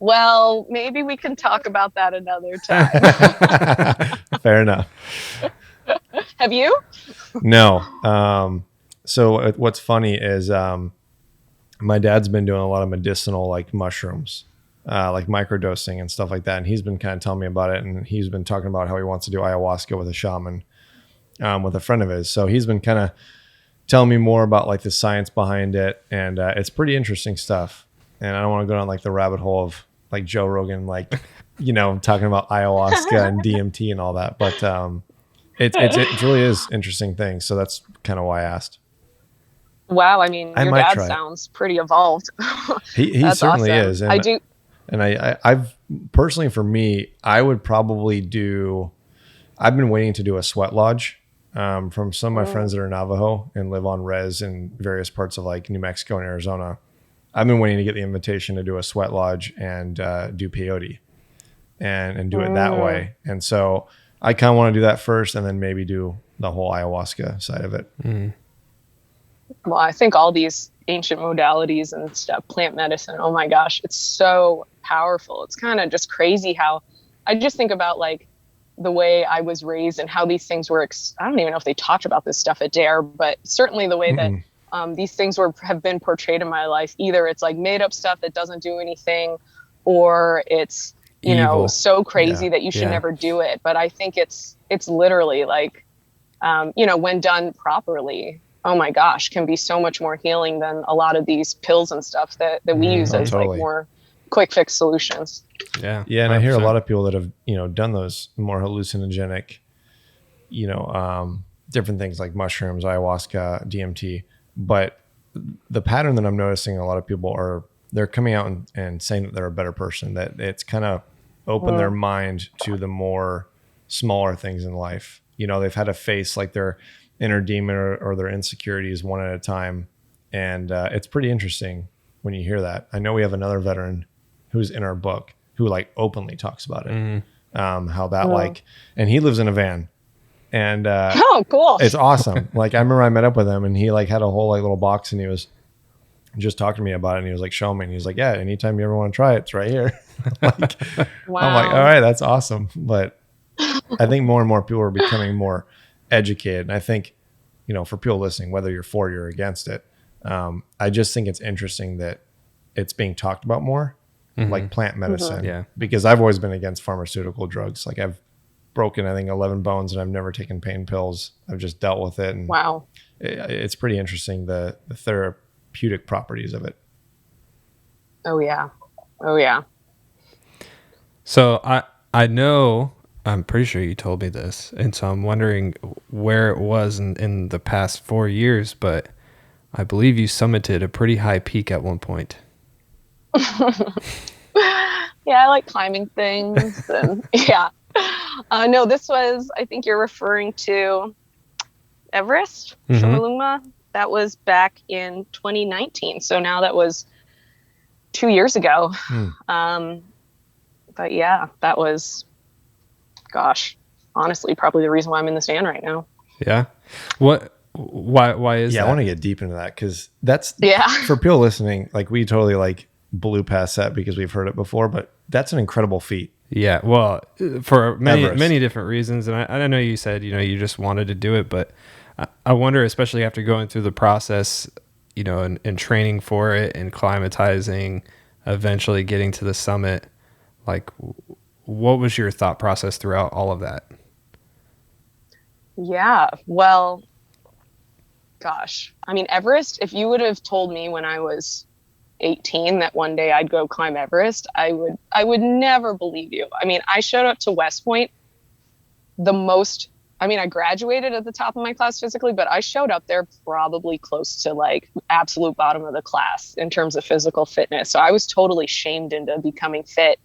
Well, maybe we can talk about that another time. Fair enough. Have you? No. So what's funny is my dad's been doing a lot of medicinal like mushrooms, like microdosing and stuff like that. And he's been kind of telling me about it. And he's been talking about how he wants to do ayahuasca with a shaman, with a friend of his. So he's been kind of telling me more about like the science behind it. And it's pretty interesting stuff. And I don't want to go down like the rabbit hole of like Joe Rogan, like, you know, talking about ayahuasca and DMT and all that. But it really is interesting thing. So that's kind of why I asked. Wow. I mean, your dad try it. sounds pretty evolved. He That's certainly awesome. is. And I do. And I've personally, for me, I would probably I've been waiting to do a sweat lodge from some of my friends that are Navajo and live on res in various parts of like New Mexico and Arizona. I've been waiting to get the invitation to do a sweat lodge and do peyote and do it that way. And so I kind of want to do that first and then maybe do the whole ayahuasca side of it. Well, I think all these ancient modalities and stuff, plant medicine, oh my gosh, it's so powerful. It's kind of just crazy how I just think about like the way I was raised and how these things were, I don't even know if they talked about this stuff at DARE, but certainly the way that these things have been portrayed in my life. Either it's like made up stuff that doesn't do anything, or it's, you Evil. know, so crazy that you should never do it. But I think it's literally like, you know, when done properly, oh my gosh, can be so much more healing than a lot of these pills and stuff that we use as like more quick fix solutions. Yeah. Yeah. And 100%. I hear a 100%. lot of people that have, you know, done those more hallucinogenic, you know, different things like mushrooms, ayahuasca, DMT. But the pattern that I'm noticing, a lot of people they're coming out and saying that they're a better person, that it's kind of opened their mind to the more smaller things in life. You know, they've had to face like their inner demon or their insecurities one at a time. And it's pretty interesting when you hear that. I know we have another veteran who's in our book who like openly talks about it. How that like, and he lives in a van. And oh, cool. It's awesome. Like I remember I met up with him and he like had a whole like little box and he was just talking to me about it. And he was like, show me. And he was like, yeah, anytime you ever want to try it, it's right here. Like, wow. I'm like, all right, that's awesome. But I think more and more people are becoming more educated. And I think, you know, for people listening, whether you're for or you're against it, I just think it's interesting that it's being talked about more, like plant medicine. Yeah. Because I've always been against pharmaceutical drugs. Like I've broken, I think, 11 bones and I've never taken pain pills. I've just dealt with it. And wow. It's pretty interesting, the therapeutic properties of it. Oh, yeah. Oh, yeah. So I know, I'm pretty sure you told me this. And so I'm wondering where it was in the past 4 years, but I believe you summited a pretty high peak at one point. Yeah, I like climbing things. And yeah. No, this was, I think you're referring to Everest, Chomolungma. That was back in 2019. So now that was 2 years ago. But yeah, that was, gosh, honestly, probably the reason why I'm in this van right now. Yeah. Why is that? Yeah, I want to get deep into that because that's Yeah. for people listening. Like we totally like blew past that because we've heard it before, but that's an incredible feat. Yeah, well, for many Everest. many different reasons, and I know you said you just wanted to do it, but I wonder, especially after going through the process, and training for it and climatizing, eventually getting to the summit, like, what was your thought process throughout all of that? Yeah, well, gosh, I mean, Everest, if you would have told me when I was 18 that one day I'd go climb Everest, I would never believe you. I mean, I showed up to West Point I graduated at the top of my class physically, but I showed up there probably close to like absolute bottom of the class in terms of physical fitness. So I was totally shamed into becoming fit.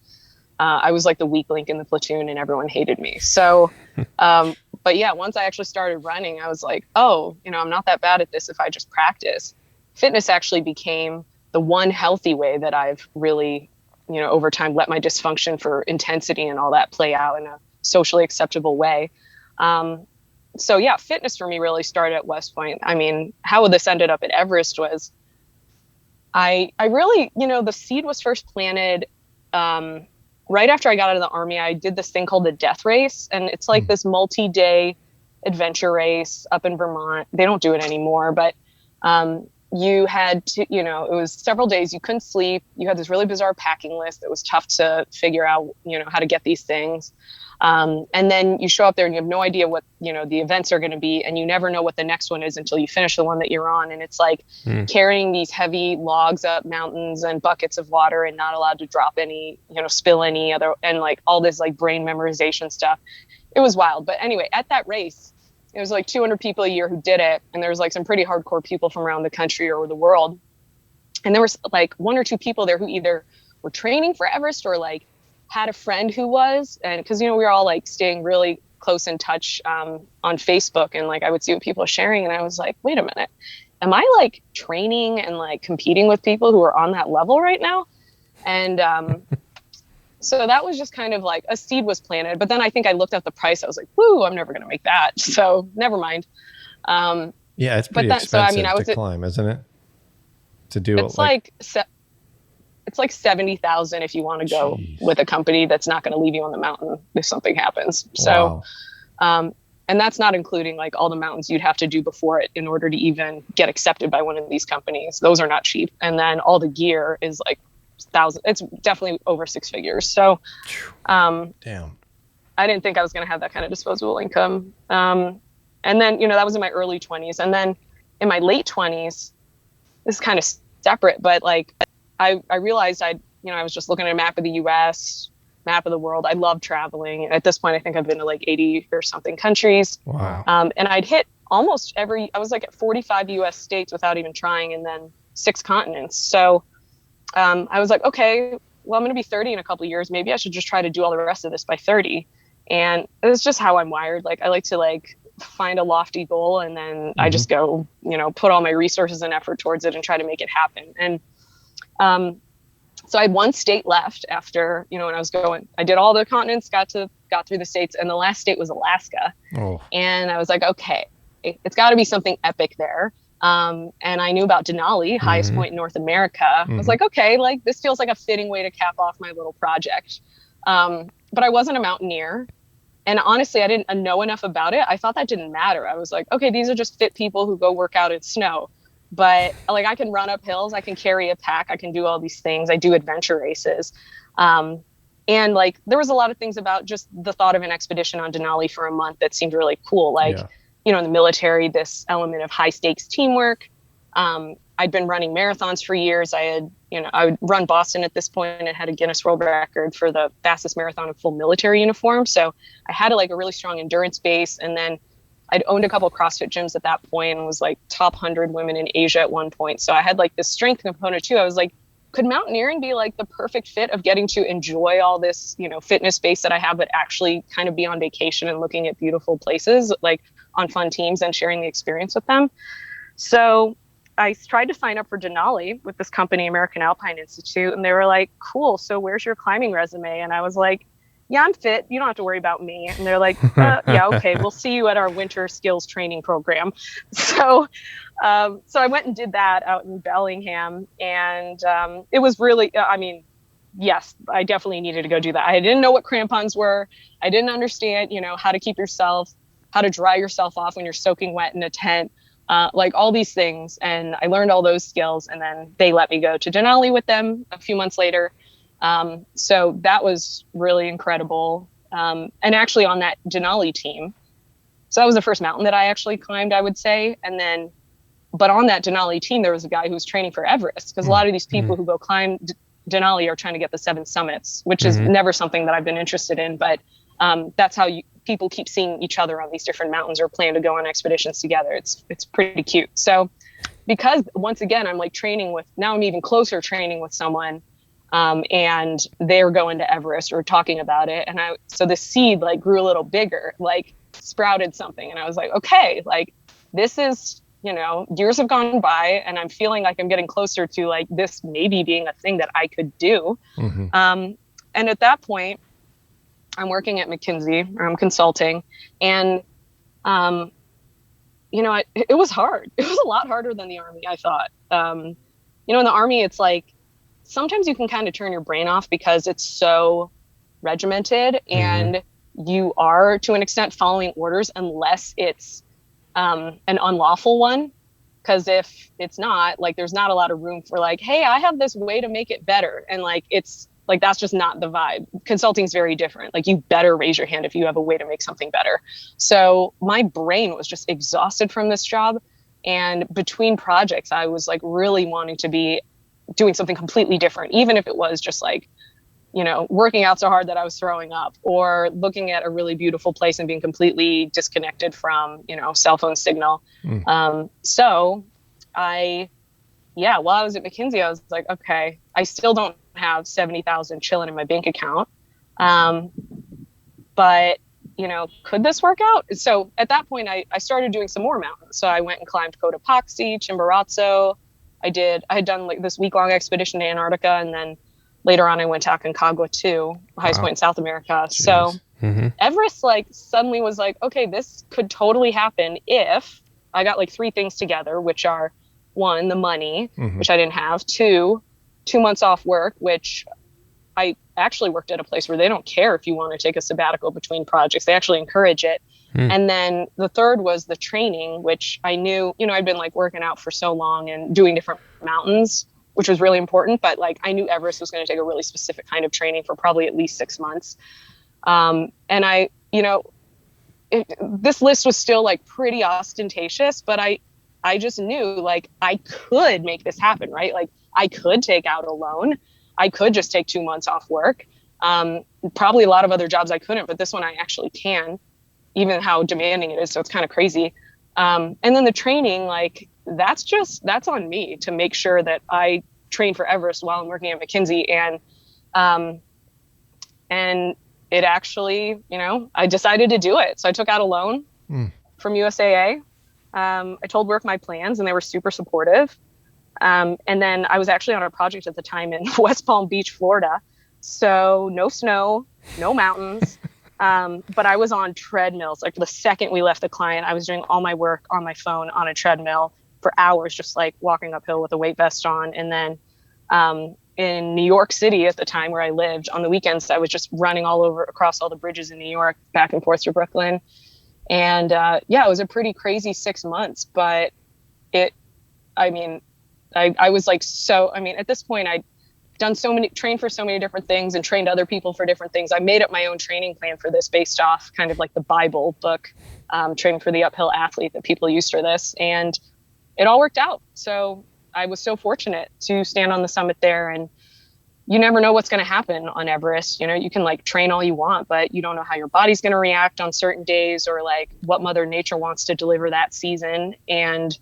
I was like the weak link in the platoon and everyone hated me. So, but yeah, once I actually started running, I was like, oh, I'm not that bad at this if I just practice. Fitness actually became the one healthy way that I've really, over time let my dysfunction for intensity and all that play out in a socially acceptable way. So yeah, fitness for me really started at West Point. I mean, how this ended up at Everest was I really, the seed was first planted, right after I got out of the Army. I did this thing called the Death Race, and it's like this multi-day adventure race up in Vermont. They don't do it anymore, but, you had to, it was several days. You couldn't sleep. You had this really bizarre packing list that was tough to figure out, how to get these things. And then you show up there and you have no idea what, the events are going to be. And you never know what the next one is until you finish the one that you're on. And it's like carrying these heavy logs up mountains and buckets of water and not allowed to drop any, spill any other, and like all this like brain memorization stuff. It was wild. But anyway, at that race, it was like 200 people a year who did it. And there was like some pretty hardcore people from around the country or the world. And there was like one or two people there who either were training for Everest or like had a friend who was, and because, we were all like staying really close in touch on Facebook, and like I would see what people were sharing. And I was like, wait a minute, am I like training and like competing with people who are on that level right now? And so that was just kind of like a seed was planted. But then I think I looked at the price. I was like, whoo, I'm never going to make that. So never mind. Yeah, it's pretty expensive to climb, isn't it? To do it's like it's like 70,000 if you want to go with a company that's not going to leave you on the mountain if something happens. So, and that's not including like all the mountains you'd have to do before it in order to even get accepted by one of these companies. Those are not cheap. And then all the gear is like it's definitely over six figures. So, damn, I didn't think I was going to have that kind of disposable income. And then, that was in my early 20s. And then in my late 20s, this is kind of separate, but like I realized I was just looking at a map of the US, map of the world. I love traveling. At this point, I think I've been to like 80 or something countries. Wow. And I'd hit almost I was like at 45 US states without even trying, and then 6 continents. So I was like, okay, well, I'm going to be 30 in a couple of years. Maybe I should just try to do all the rest of this by 30. And it's just how I'm wired. Like, I like to like find a lofty goal, and then I just go, put all my resources and effort towards it and try to make it happen. And so I had one state left after, when I was going. I did all the continents, got through the states, and the last state was Alaska. Oh. And I was like, okay, it's got to be something epic there. And I knew about Denali, highest point in North America. I was like, okay, like this feels like a fitting way to cap off my little project. But I wasn't a mountaineer. And honestly, I didn't know enough about it. I thought that didn't matter. I was like, okay, these are just fit people who go work out in snow. But like, I can run up hills, I can carry a pack, I can do all these things. I do adventure races. And like, there was a lot of things about just the thought of an expedition on Denali for a month that seemed really cool. Like, in the military, this element of high stakes teamwork. I'd been running marathons for years. I would run Boston at this point and had a Guinness World Record for the fastest marathon in full military uniform. So I had like a really strong endurance base. And then I'd owned a couple of CrossFit gyms at that point and was like top 100 women in Asia at one point. So I had like this strength component too. I was like, could mountaineering be like the perfect fit of getting to enjoy all this, fitness space that I have, but actually kind of be on vacation and looking at beautiful places, like on fun teams and sharing the experience with them. So I tried to sign up for Denali with this company, American Alpine Institute, and they were like, cool, so where's your climbing resume? And I was like, yeah, I'm fit. You don't have to worry about me. And they're like, yeah, okay, we'll see you at our winter skills training program. So So I went and did that out in Bellingham, and it was really, I mean, yes, I definitely needed to go do that. I didn't know what crampons were. I didn't understand, how to how to dry yourself off when you're soaking wet in a tent, like all these things. And I learned all those skills, and then they let me go to Denali with them a few months later. So that was really incredible. And actually on that Denali team, so that was the first mountain that I actually climbed, I would say. And then, but on that Denali team, there was a guy who was training for Everest, because a lot of these people who go climb Denali are trying to get the 7 summits, which is never something that I've been interested in. But that's how people keep seeing each other on these different mountains or plan to go on expeditions together. It's pretty cute. So because once again, I'm like now I'm even closer training with someone, and they're going to Everest or talking about it. And so the seed like grew a little bigger, like sprouted something. And I was like, okay, like this is, years have gone by, and I'm feeling like I'm getting closer to like this maybe being a thing that I could do. And at that point, I'm working at McKinsey, or I'm consulting, and it was hard. It was a lot harder than the Army, I thought. In the Army, it's like sometimes you can kind of turn your brain off because it's so regimented, and you are to an extent following orders unless it's an unlawful one. Because if it's not, like, there's not a lot of room for like, hey, I have this way to make it better. And like, it's like, that's just not the vibe. Consulting is very different. Like, you better raise your hand if you have a way to make something better. So my brain was just exhausted from this job. And between projects, I was like really wanting to be doing something completely different, even if it was just like, working out so hard that I was throwing up, or looking at a really beautiful place and being completely disconnected from, cell phone signal. So while I was at McKinsey, I was like, okay, I still don't have 70,000 chilling in my bank account. But, could this work out? So at that point, I started doing some more mountains. So I went and climbed Cotopaxi, Chimborazo. I had done like this week-long expedition to Antarctica, and then later on, I went to Aconcagua too, the highest point in South America. Jeez. So Everest like suddenly was like, okay, this could totally happen if I got like 3 things together, which are 1, the money, which I didn't have, 2 months off work, which I actually worked at a place where they don't care if you want to take a sabbatical between projects. They actually encourage it. And then the 3rd was the training, which I knew, I'd been like working out for so long and doing different mountains, which was really important. But like, I knew Everest was going to take a really specific kind of training for probably at least 6 months. And I, this list was still like pretty ostentatious, but I just knew like I could make this happen, right? Like I could take out a loan. I could just take 2 months off work. Probably a lot of other jobs I couldn't, but this one I actually can, even how demanding it is. So it's kind of crazy. And then the training, like that's on me to make sure that I train for Everest while I'm working at McKinsey. And it actually, I decided to do it. So I took out a loan from USAA. I told work my plans, and they were super supportive. And then I was actually on a project at the time in West Palm Beach, Florida. So no snow, no mountains. But I was on treadmills. Like the second we left the client, I was doing all my work on my phone on a treadmill for hours, just like walking uphill with a weight vest on. And then in New York City at the time where I lived, on the weekends, I was just running across all the bridges in New York, back and forth to Brooklyn. And it was a pretty crazy 6 months, but I was like, at this point I'd done trained for so many different things and trained other people for different things. I made up my own training plan for this based off kind of like the Bible book, Training for the Uphill Athlete, that people use for this. And it all worked out. So I was so fortunate to stand on the summit there, and you never know what's going to happen on Everest. You can like train all you want, but you don't know how your body's going to react on certain days, or like what Mother Nature wants to deliver that season. And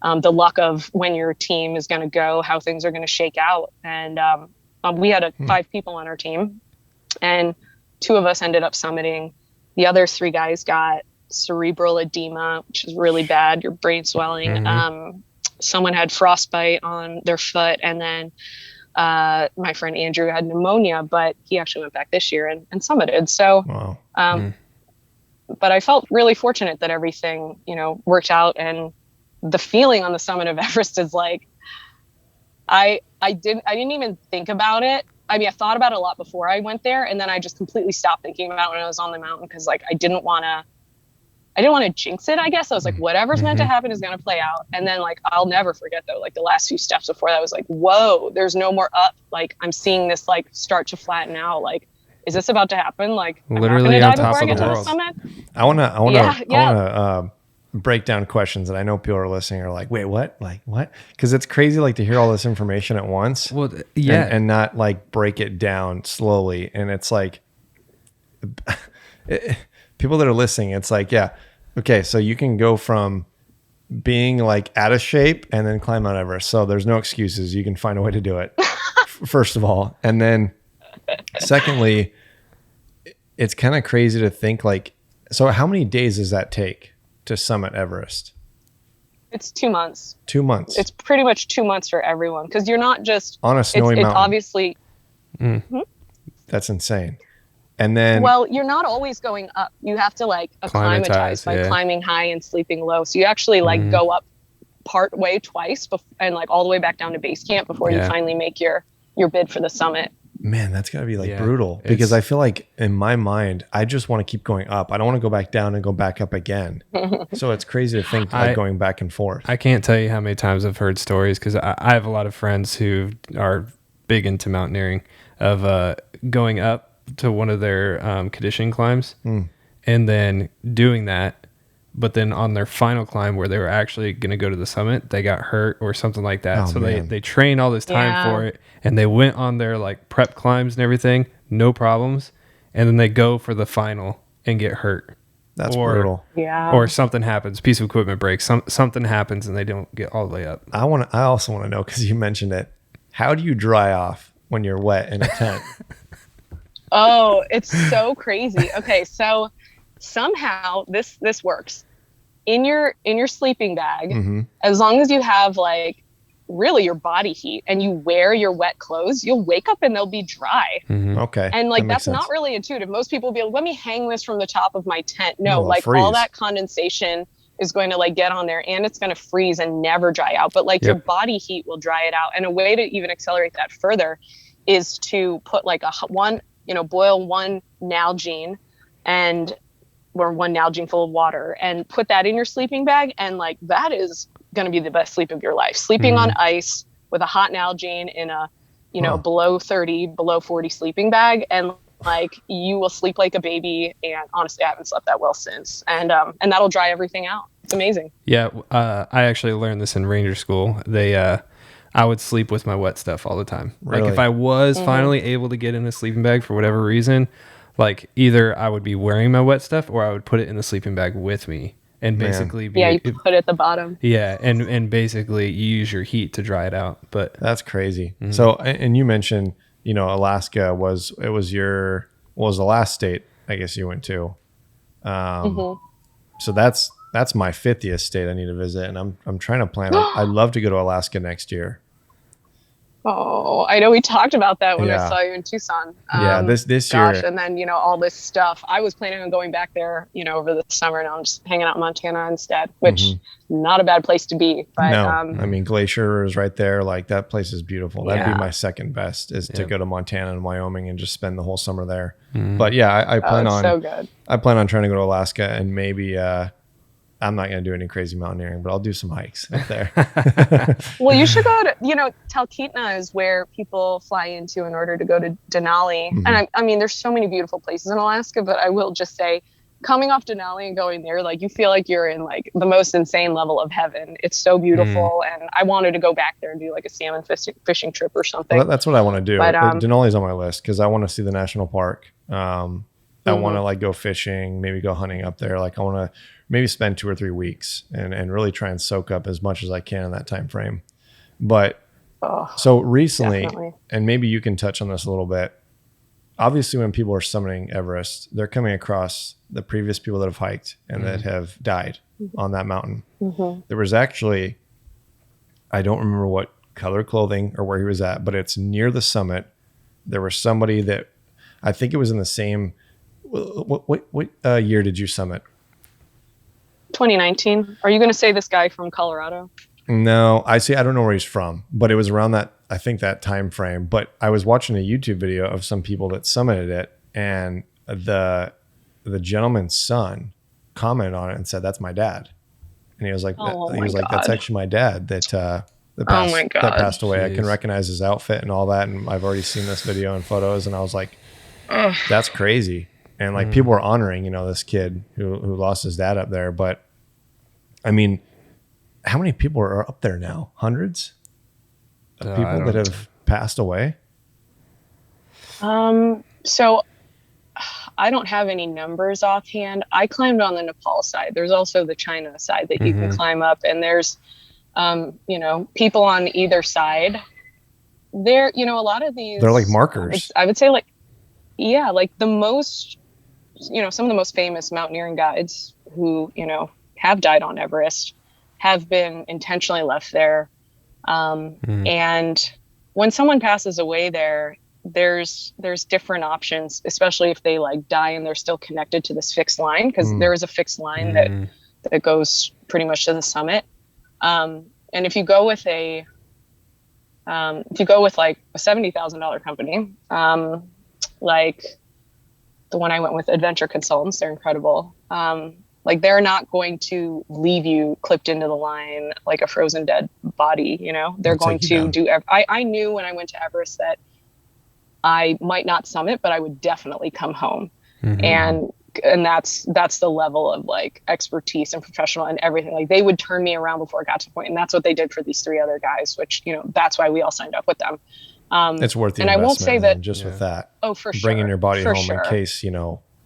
the luck of when your team is going to go, how things are going to shake out. And we had 5 people on our team, and 2 of us ended up summiting. The other 3 guys got cerebral edema, which is really bad, your brain swelling. Someone had frostbite on their foot, and then my friend Andrew had pneumonia, but he actually went back this year and summited. So, but I felt really fortunate that everything, worked out, and the feeling on the summit of Everest is like, I didn't even think about it. I mean, I thought about it a lot before I went there, and then I just completely stopped thinking about it when I was on the mountain, because like I didn't want to jinx it, I guess. I was like, whatever's meant to happen is going to play out. And then like, I'll never forget though, like the last few steps before that was like, whoa, there's no more up. Like I'm seeing this like start to flatten out. Like, is this about to happen? Like literally on top of the the world. summit? I want to break down questions that I know people are listening are like, wait, what? Like what? Because it's crazy like to hear all this information at once. Well, yeah. And not like break it down slowly. And it's like, people that are listening, it's like, yeah, okay, so you can go from being like out of shape and then climb Mount Everest. So there's no excuses. You can find a way to do it, first of all. And then secondly, it's kind of crazy to think like, so how many days does that take to summit Everest? It's 2 months. 2 months. It's pretty much 2 months for everyone, because you're not just on a snowy mountain. It's obviously. That's insane. And then, well, you're not always going up. You have to like acclimatize by climbing high and sleeping low. So you actually like go up part way twice and like all the way back down to base camp before you finally make your bid for the summit. Man, that's gotta be like brutal, because I feel like in my mind, I just want to keep going up. I don't want to go back down and go back up again. So it's crazy to think like going back and forth. I can't tell you how many times I've heard stories, because I have a lot of friends who are big into mountaineering, of going up to one of their conditioning climbs and then doing that, but then on their final climb where they were actually going to go to the summit, they got hurt or something like that. So they trained all this time for it, and they went on their like prep climbs and everything, no problems, and then they go for the final and get hurt. That's brutal. Yeah. Or something happens, piece of equipment breaks, something happens and they don't get all the way up. I also want to know, because you mentioned it, how do you dry off when you're wet in a tent? Oh, it's so crazy. Okay, so somehow this works. In your sleeping bag, as long as you have like really your body heat and you wear your wet clothes, you'll wake up and they'll be dry. Okay. And like that's not really intuitive. Most people will be like, let me hang this from the top of my tent. No, like all that condensation is going to like get on there, and it's going to freeze and never dry out. But like your body heat will dry it out. And a way to even accelerate that further is to put like boil one Nalgene or one Nalgene full of water and put that in your sleeping bag. And like, that is going to be the best sleep of your life. Sleeping on ice with a hot Nalgene in a, below 30, below 40 sleeping bag. And like, you will sleep like a baby. And honestly, I haven't slept that well since. And that'll dry everything out. It's amazing. Yeah. I actually learned this in Ranger School. I would sleep with my wet stuff all the time. Really? Like if I was finally able to get in a sleeping bag for whatever reason, like either I would be wearing my wet stuff or I would put it in the sleeping bag with me and basically you put it at the bottom. Yeah, and basically you use your heat to dry it out. But that's crazy. So, and you mentioned, Alaska was the last state I guess you went to. So that's my 50th state I need to visit, and I'm trying to plan. I'd love to go to Alaska next year. Oh, I know we talked about that when I saw you in Tucson. This year. And then, all this stuff. I was planning on going back there, over the summer, and I'm just hanging out in Montana instead, which not a bad place to be. But, no, I mean, Glacier is right there. Like that place is beautiful. That'd be my second best, is to go to Montana and Wyoming and just spend the whole summer there. But yeah, I plan on, so good. I plan on trying to go to Alaska, and maybe, I'm not going to do any crazy mountaineering, but I'll do some hikes up there. Well, you should go to, Talkeetna is where people fly into in order to go to Denali. And I mean, there's so many beautiful places in Alaska, but I will just say, coming off Denali and going there, like you feel like you're in like the most insane level of heaven. It's so beautiful. And I wanted to go back there and do like a salmon fishing trip or something. Well, that's what I want to do. But, Denali's on my list because I want to see the national park. I want to like go fishing, maybe go hunting up there. Like I want to maybe spend 2 or 3 weeks and really try and soak up as much as I can in that time frame. But so recently, and maybe you can touch on this a little bit. Obviously, when people are summiting Everest, they're coming across the previous people that have hiked and that have died on that mountain. There was actually, I don't remember what color clothing or where he was at, but it's near the summit. There was somebody that, I think it was in the same, what year did you summit? 2019. Are you going to say this guy from Colorado? No, I don't know where he's from, but it was around that, I think, that time frame. But I was watching a YouTube video of some people that summited it, and the gentleman's son commented on it and said, "That's my dad." And he was like, "That's actually my dad that passed away. Jeez. I can recognize his outfit and all that, and I've already seen this video and photos." And I was like, "That's crazy." And like people were honoring, this kid who lost his dad up there. But I mean, how many people are up there now? Hundreds of people that have passed away? So I don't have any numbers offhand. I climbed on the Nepal side. There's also the China side that you can climb up, and there's, people on either side. There, a lot of these, they're like markers. I would say like the most, some of the most famous mountaineering guides who, have died on Everest have been intentionally left there. And when someone passes away there's different options, especially if they like die and they're still connected to this fixed line, because there is a fixed line that goes pretty much to the summit. And if you go with like a $70,000 company, like the one I went with, Adventure Consultants, they're incredible. Like they're not going to leave you clipped into the line like a frozen dead body, they're going to do. I knew when I went to Everest that I might not summit, but I would definitely come home. And that's the level of like expertise and professional and everything. Like they would turn me around before it got to the point. And that's what they did for these 3 other guys, which, that's why we all signed up with them. It's worth the investment. And I won't say that just with that. Oh, for sure. Bringing your body home in case,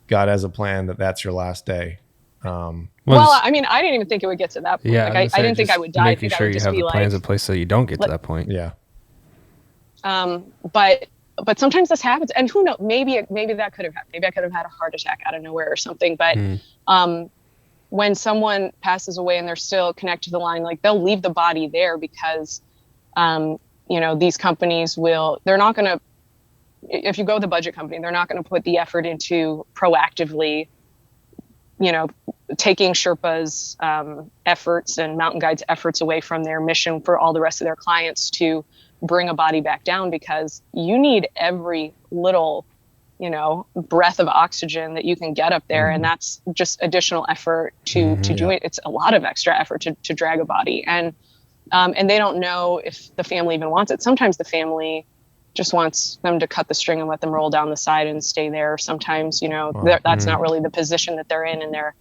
God has a plan that's your last day. Well, I mean, I didn't even think it would get to that point. Yeah, like I didn't think I would die. Making sure you have the plans in place so you don't get to that point. Yeah. But sometimes this happens, and who knows? Maybe that could have happened. Maybe I could have had a heart attack out of nowhere or something. But when someone passes away and they're still connected to the line, like they'll leave the body there because, these companies they're not going to. If you go the budget company, they're not going to put the effort into proactively, taking Sherpas' efforts and mountain guides' efforts away from their mission for all the rest of their clients to bring a body back down, because you need every little, breath of oxygen that you can get up there. And that's just additional effort to do it. It's a lot of extra effort to drag a body. And they don't know if the family even wants it. Sometimes the family just wants them to cut the string and let them roll down the side and stay there. Sometimes, that's not really the position that they're in, and they're,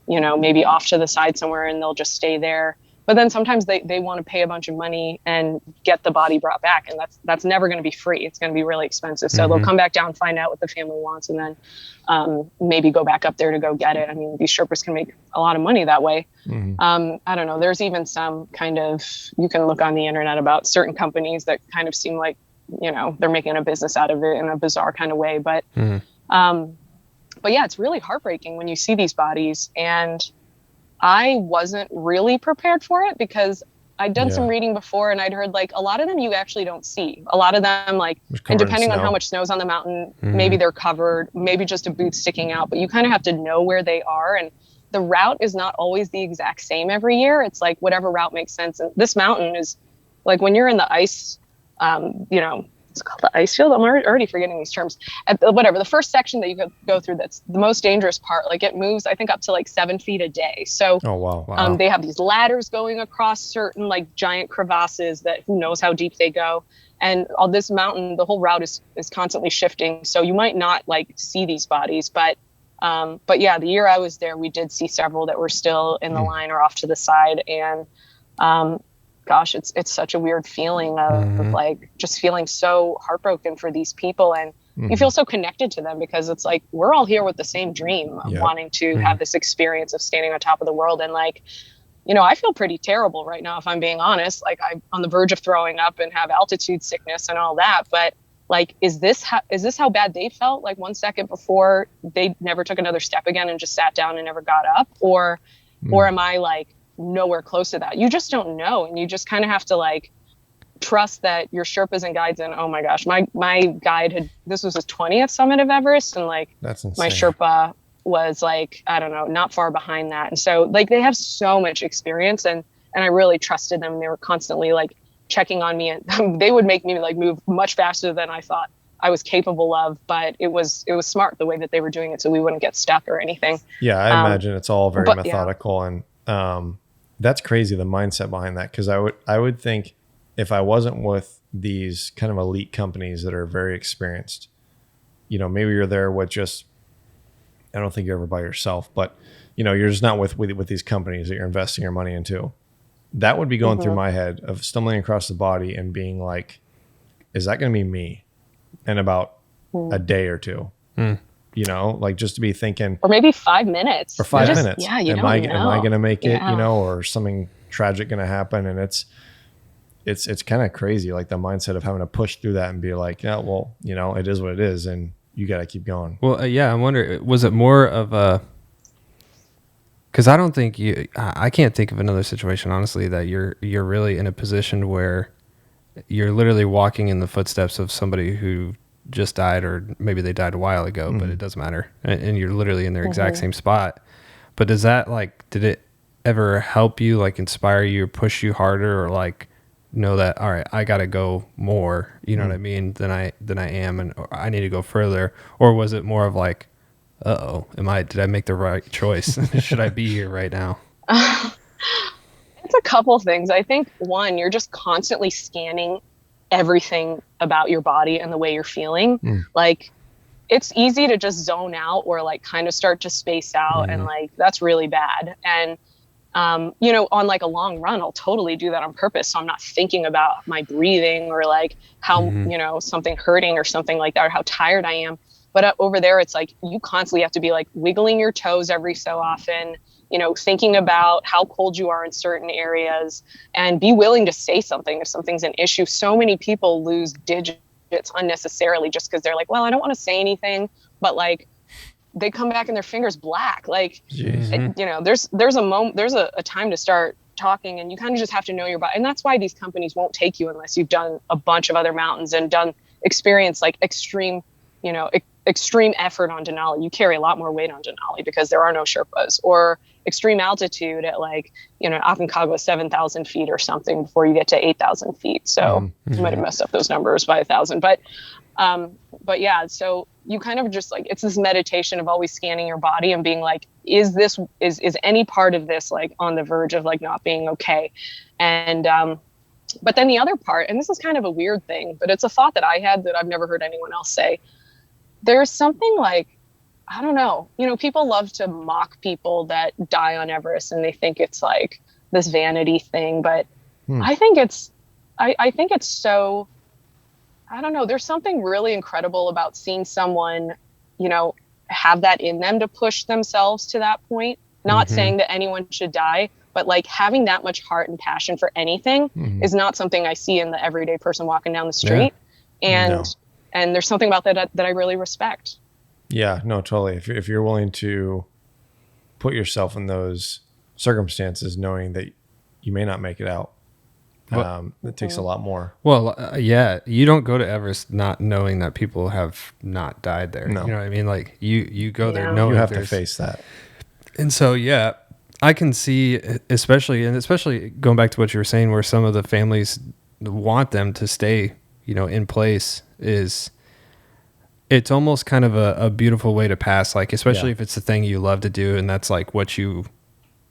maybe off to the side somewhere and they'll just stay there. But then sometimes they want to pay a bunch of money and get the body brought back. And that's never going to be free. It's going to be really expensive. So they'll come back down, find out what the family wants, and then maybe go back up there to go get it. I mean, these Sherpas can make a lot of money that way. I don't know. There's even some kind of, you can look on the internet about certain companies that kind of seem like, they're making a business out of it in a bizarre kind of way. But yeah, it's really heartbreaking when you see these bodies. And I wasn't really prepared for it because I'd done some reading before, and I'd heard like a lot of them you actually don't see. A lot of them, like, and depending on how much snow's on the mountain, maybe they're covered, maybe just a boot sticking out, but you kind of have to know where they are. And the route is not always the exact same every year. It's like whatever route makes sense. And this mountain is like when you're in the ice, it's called the ice field. I'm already forgetting these terms. The first section that you could go through, that's the most dangerous part. Like it moves, I think, up to like 7 feet a day. So they have these ladders going across certain like giant crevasses that who knows how deep they go. And on this mountain, the whole route is constantly shifting. So you might not like see these bodies, but yeah, the year I was there, we did see several that were still in the line or off to the side. And gosh, it's such a weird feeling of like just feeling so heartbroken for these people. And you feel so connected to them because it's like, we're all here with the same dream of wanting to have this experience of standing on top of the world. And like, I feel pretty terrible right now, if I'm being honest. Like I'm on the verge of throwing up and have altitude sickness and all that. But like, is this how bad they felt? Like 1 second before they never took another step again and just sat down and never got up? Or am I like nowhere close to that? You just don't know. And you just kind of have to like trust that your Sherpas and guides. And oh my gosh, my guide this was his 20th summit of Everest. And like, that's insane. My Sherpa was like, I don't know, not far behind that. And so like they have so much experience, and I really trusted them. They were constantly like checking on me, and they would make me like move much faster than I thought I was capable of, but it was smart the way that they were doing it, so we wouldn't get stuck or anything. Yeah, I imagine it's all very methodical, and that's crazy, the mindset behind that. Because I would think if I wasn't with these kind of elite companies that are very experienced, you know, maybe you're there with just, I don't think you're ever by yourself, but you know, you're just not with these companies that you're investing your money into. That would be going through my head of stumbling across the body and being like, is that going to be me in about a day or two? You know, like just to be thinking, or maybe 5 minutes or 5 minutes. Yeah, you am I going to make it? You know, or something tragic going to happen? And it's kind of crazy, like the mindset of having to push through that and be like, yeah, well, you know, it is what it is, and you got to keep going. Well, I wonder, was it more of a, because I don't think I can't think of another situation, honestly, that you're really in a position where you're literally walking in the footsteps of somebody who just died, or maybe they died a while ago, but it doesn't matter. And you're literally in their exact same spot. But does that, like, did it ever help you, like inspire you or push you harder, or like know that, all right, I got to go more, you know what I mean, than I am, and I need to go further? Or was it more of like, did I make the right choice? Should I be here right now? It's a couple things. I think one, you're just constantly scanning everything about your body and the way you're feeling. Like it's easy to just zone out or like kind of start to space out, and like that's really bad. And you know, on like a long run, I'll totally do that on purpose, so I'm not thinking about my breathing or like how you know, something hurting or something like that, or how tired I am. But over there, it's like you constantly have to be like wiggling your toes every so often, you know, thinking about how cold you are in certain areas, and be willing to say something if something's an issue. So many people lose digits unnecessarily just because they're like, well, I don't want to say anything, but like they come back and their fingers black. Like, you know, there's a moment, there's a time to start talking, and you kind of just have to know your body. And that's why these companies won't take you unless you've done a bunch of other mountains and experience like extreme, you know, extreme effort on Denali. You carry a lot more weight on Denali because there are no Sherpas, or extreme altitude at like, you know, Aconcagua 7,000 feet or something before you get to 8,000 feet. So you might have messed up those numbers by 1,000, but yeah, so you kind of just like, it's this meditation of always scanning your body and being like, is any part of this like on the verge of like not being okay? And, but then the other part, and this is kind of a weird thing, but it's a thought that I had that I've never heard anyone else say. There's something like, I don't know, you know, people love to mock people that die on Everest, and they think it's like this vanity thing, but I think it's so, I don't know, there's something really incredible about seeing someone, you know, have that in them to push themselves to that point. Not saying that anyone should die, but like having that much heart and passion for anything is not something I see in the everyday person walking down the street. And there's something about that I really respect. Yeah, no, totally. If you're willing to put yourself in those circumstances, knowing that you may not make it out, it takes a lot more. Well, yeah, you don't go to Everest not knowing that people have not died there. No. You know what I mean? Like you go there knowing you have to face that. And so, yeah, I can see, especially going back to what you were saying, where some of the families want them to stay, you know, in place, it's almost kind of a beautiful way to pass, like, especially if it's the thing you love to do, and that's like what you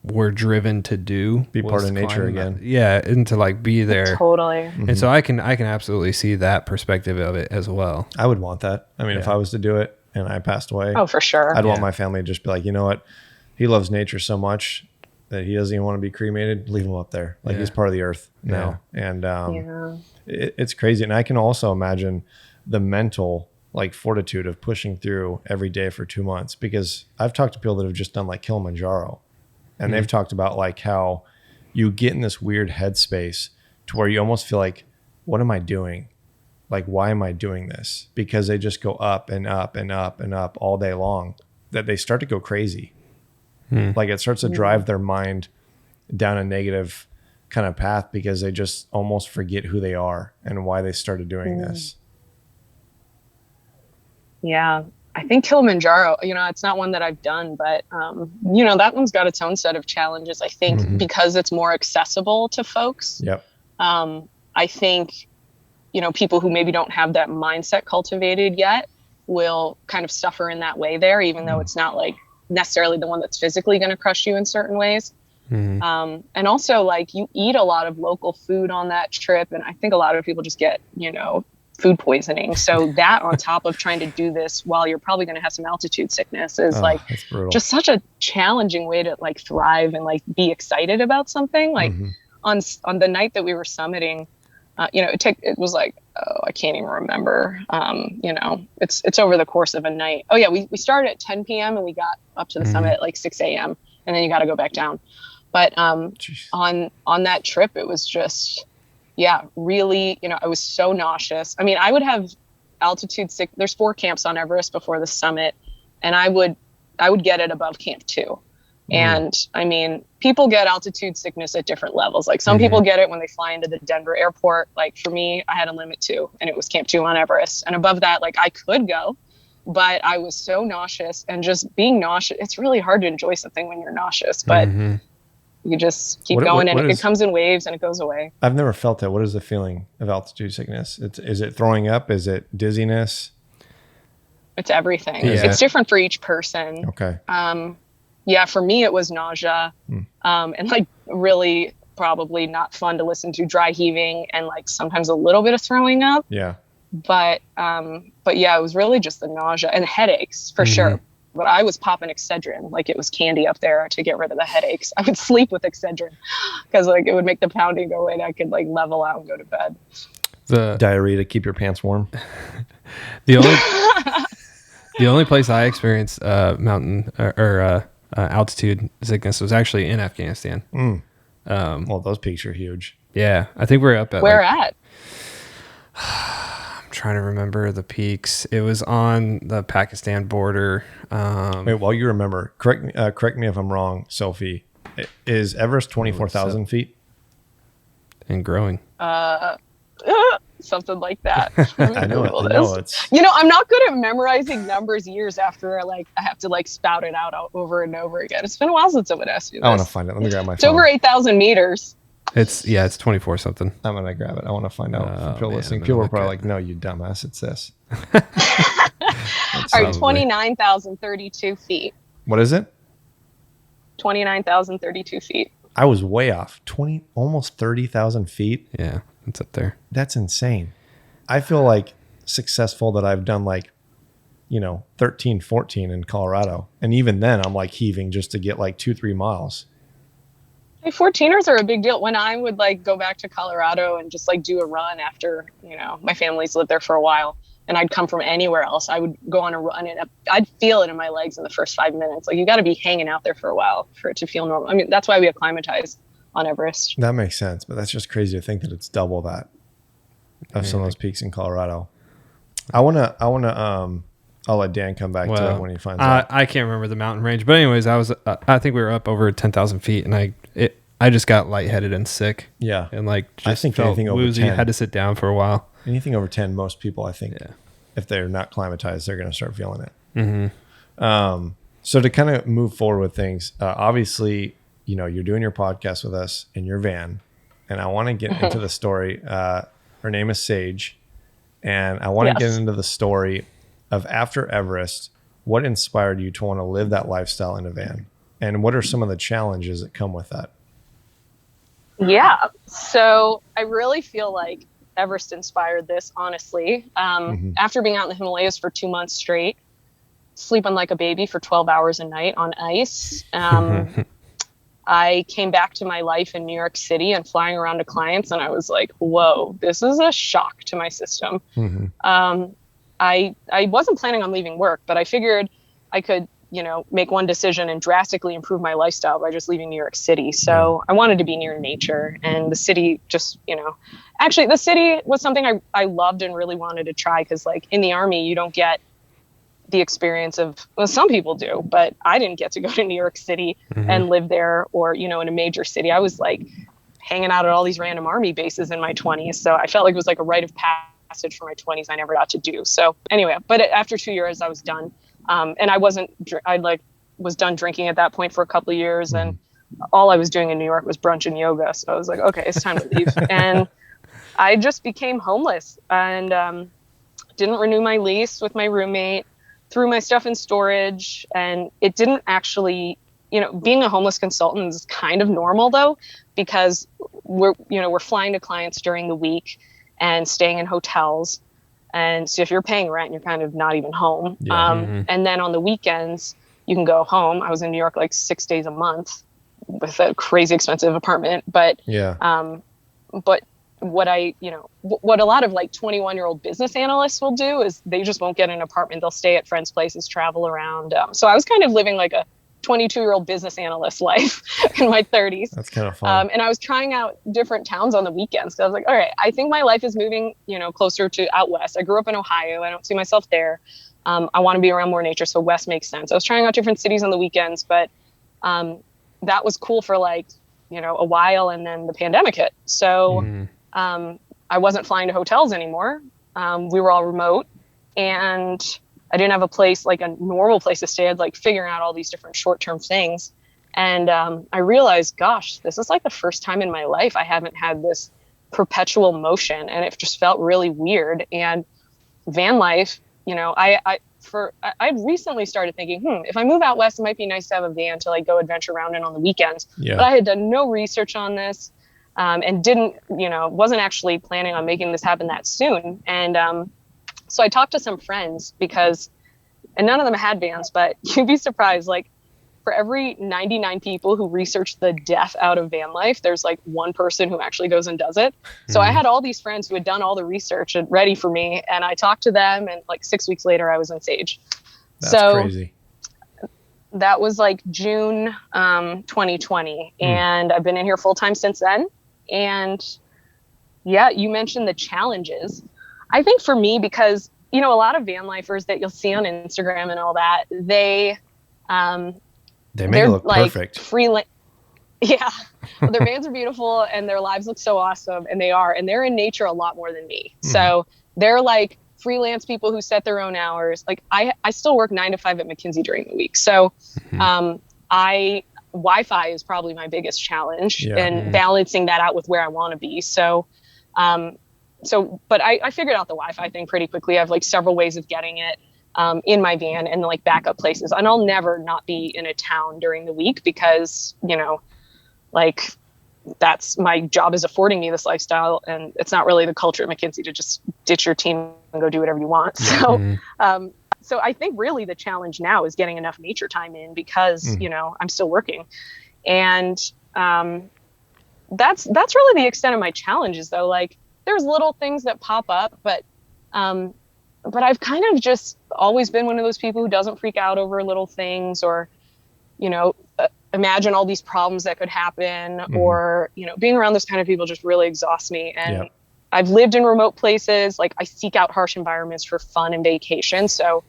were driven to do, be part of nature again. Yeah, and to like be there. Totally. And so I can absolutely see that perspective of it as well. I would want that. I mean, if I was to do it and I passed away, oh, for sure, I'd want my family to just be like, you know what, he loves nature so much that he doesn't even want to be cremated. Leave him up there. Like he's part of the earth now. And it's crazy. And I can also imagine the mental like fortitude of pushing through every day for 2 months, because I've talked to people that have just done like Kilimanjaro, and they've talked about like how you get in this weird headspace to where you almost feel like, what am I doing? Like, why am I doing this? Because they just go up and up and up and up all day long, that they start to go crazy. Like it starts to drive their mind down a negative kind of path, because they just almost forget who they are and why they started doing this. Yeah. I think Kilimanjaro, it's not one that I've done, but, that one's got its own set of challenges, I think, because it's more accessible to folks. Yep. I think, people who maybe don't have that mindset cultivated yet will kind of suffer in that way there, even though it's not like necessarily the one that's physically going to crush you in certain ways. And also, like, you eat a lot of local food on that trip. And I think a lot of people just get, food poisoning. So that on top of trying to do this while you're probably going to have some altitude sickness is just such a challenging way to like thrive and like be excited about something. Like on the night that we were summiting, it was like, I can't even remember. It's over the course of a night. Oh yeah. We started at 10 PM and we got up to the summit at like 6 AM and then you got to go back down. But on that trip, it was just, really, I was so nauseous. I mean, I would have altitude sick. There's 4 camps on Everest before the summit. And I would get it above camp 2. And I mean, people get altitude sickness at different levels. Like some people get it when they fly into the Denver airport. Like for me, I had a limit 2 and it was camp 2 on Everest. And above that, like I could go, but I was so nauseous, and just being nauseous. It's really hard to enjoy something when you're nauseous, but you just keep going, and it comes in waves and it goes away. I've never felt that. What is the feeling of altitude sickness? Is it throwing up? Is it dizziness? It's everything. Yeah. It's different for each person. Okay. For me, it was nausea, and like really probably not fun to listen to, dry heaving, and like sometimes a little bit of throwing up. Yeah. But yeah, it was really just the nausea and headaches for sure. But I was popping Excedrin like it was candy up there to get rid of the headaches. I would sleep with Excedrin because like it would make the pounding go away and I could like level out and go to bed. The diarrhea to keep your pants warm. The only place I experienced mountain or altitude sickness was actually in Afghanistan. Well, those peaks are huge. Yeah, I think we're up at where at? I'm trying to remember the peaks. It was on the Pakistan border. Wait, while you remember, correct me if I'm wrong, Sophie. Is Everest 24,000 feet? And growing. Something like that. I know it's. I'm not good at memorizing numbers years after I have to like spout it out over and over again. It's been a while since someone asked me this. I want to find it. Let me grab my phone. It's over 8,000 meters. It's 24 something. I'm going to grab it. I want to find out from people listening. People are probably like, no, you dumbass. It's this. All right, 29,032 feet. What is it? 29,032 feet. I was way off. Almost 30,000 feet. Yeah, it's up there. That's insane. I feel like successful that I've done like, 13, 14 in Colorado. And even then I'm like heaving just to get like 2-3 miles. 14ers are a big deal. When I would like go back to Colorado and just like do a run after, my family's lived there for a while and I'd come from anywhere else, I would go on a run and I'd feel it in my legs in the first 5 minutes. Like you got to be hanging out there for a while for it to feel normal. I mean, that's why we acclimatize on Everest. That makes sense, but that's just crazy to think that it's double that of some of those peaks in Colorado. I want to, I'll let Dan come back to it when he finds out. I can't remember the mountain range, but anyways, I think we were up over 10,000 feet and I just got lightheaded and sick. Yeah. And like, just I think felt anything over woozy, 10, had to sit down for a while. Anything over 10, most people, I think, if they're not climatized, they're going to start feeling it. So to kind of move forward with things, obviously, you're doing your podcast with us in your van, and I want to get into the story. Her name is Sage, and I want to get into the story of after Everest, what inspired you to want to live that lifestyle in a van? And what are some of the challenges that come with that? Yeah. So I really feel like Everest inspired this, honestly. After being out in the Himalayas for 2 months straight, sleeping like a baby for 12 hours a night on ice. I came back to my life in New York City and flying around to clients. And I was like, whoa, this is a shock to my system. I wasn't planning on leaving work, but I figured I could, make one decision and drastically improve my lifestyle by just leaving New York City. So I wanted to be near nature, and the city just, actually the city was something I loved and really wanted to try. Cause like in the Army, you don't get the experience of, well, some people do, but I didn't get to go to New York City and live there or, in a major city. I was like hanging out at all these random Army bases in my 20s. So I felt like it was like a rite of passage for my 20s I never got to do. So anyway, but after 2 years, I was done. And was done drinking at that point for a couple of years. And all I was doing in New York was brunch and yoga. So I was like, okay, it's time to leave. And I just became homeless and didn't renew my lease with my roommate, threw my stuff in storage. And it didn't actually, being a homeless consultant is kind of normal though, because we're flying to clients during the week and staying in hotels. And so if you're paying rent, you're kind of not even home. Yeah. And then on the weekends, you can go home. I was in New York like 6 days a month with a crazy expensive apartment. But but what a lot of like 21-year-old business analysts will do is they just won't get an apartment. They'll stay at friends' places, travel around. So I was kind of living like a 22-year-old business analyst life in my 30s. That's kind of fun. And I was trying out different towns on the weekends. So I was like, all right, I think my life is moving, closer to out west. I grew up in Ohio. I don't see myself there. I want to be around more nature. So west makes sense. I was trying out different cities on the weekends, but that was cool for like, a while. And then the pandemic hit. So I wasn't flying to hotels anymore. We were all remote and I didn't have a place, like a normal place to stay. I was like figuring out all these different short-term things. And I realized, gosh, this is like the first time in my life I haven't had this perpetual motion, and it just felt really weird. And van life, I recently started thinking, if I move out west, it might be nice to have a van to like go adventure around in on the weekends. Yeah. But I had done no research on this and wasn't actually planning on making this happen that soon. And so I talked to some friends and none of them had vans, but you'd be surprised, like for every 99 people who research the death out of van life, there's like one person who actually goes and does it. So I had all these friends who had done all the research and ready for me. And I talked to them and like 6 weeks later I was in Sage. That's crazy. That was like June 2020. And I've been in here full time since then. And yeah, you mentioned the challenges. I think for me, because, a lot of van lifers that you'll see on Instagram and all that, they make it look like perfect. Yeah. Well, their vans are beautiful and their lives look so awesome. And they're in nature a lot more than me. So they're like freelance people who set their own hours. Like I still work 9 to 5 at McKinsey during the week. So Wi-Fi is probably my biggest challenge and balancing that out with where I want to be. But I figured out the Wi-Fi thing pretty quickly. I have like several ways of getting it in my van and like backup places. And I'll never not be in a town during the week because, like that's my job is affording me this lifestyle. And it's not really the culture at McKinsey to just ditch your team and go do whatever you want. So, so I think really the challenge now is getting enough nature time in because, I'm still working. And that's really the extent of my challenges though. Like there's little things that pop up, but I've kind of just always been one of those people who doesn't freak out over little things or, imagine all these problems that could happen or, being around those kind of people just really exhausts me. And I've lived in remote places. Like I seek out harsh environments for fun and vacation. So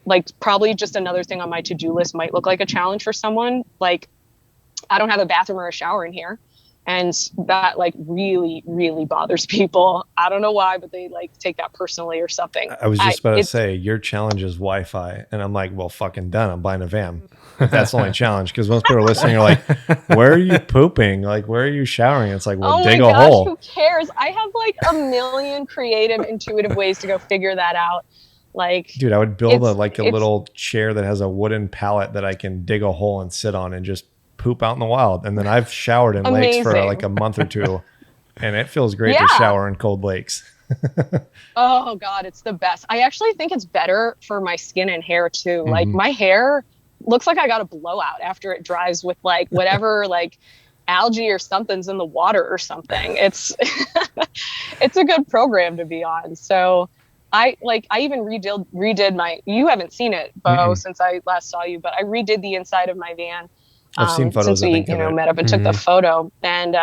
like probably just another thing on my to-do list might look like a challenge for someone. Like I don't have a bathroom or a shower in here. And that like really, really bothers people. I don't know why, but they like take that personally or something. I was just about to say your challenge is Wi-Fi. And I'm like, well, fucking done. I'm buying a van. That's the only challenge. Because most people are listening are like, where are you pooping? Like, where are you showering? It's like, well, dig a hole. Who cares? I have like a million creative, intuitive ways to go figure that out. Like, dude, I would build a little chair that has a wooden pallet that I can dig a hole and sit on and just poop out in the wild. And then I've showered in lakes for like a month or two and it feels great to shower in cold lakes. Oh God, it's the best. I actually think it's better for my skin and hair too. Like my hair looks like I got a blowout after it dries with like whatever like algae or something's in the water or something. It's it's a good program to be on. So I even redid my, you haven't seen it, Bo, since I last saw you, but I redid the inside of my van. I've seen photos. Since we, met up and took the photo. And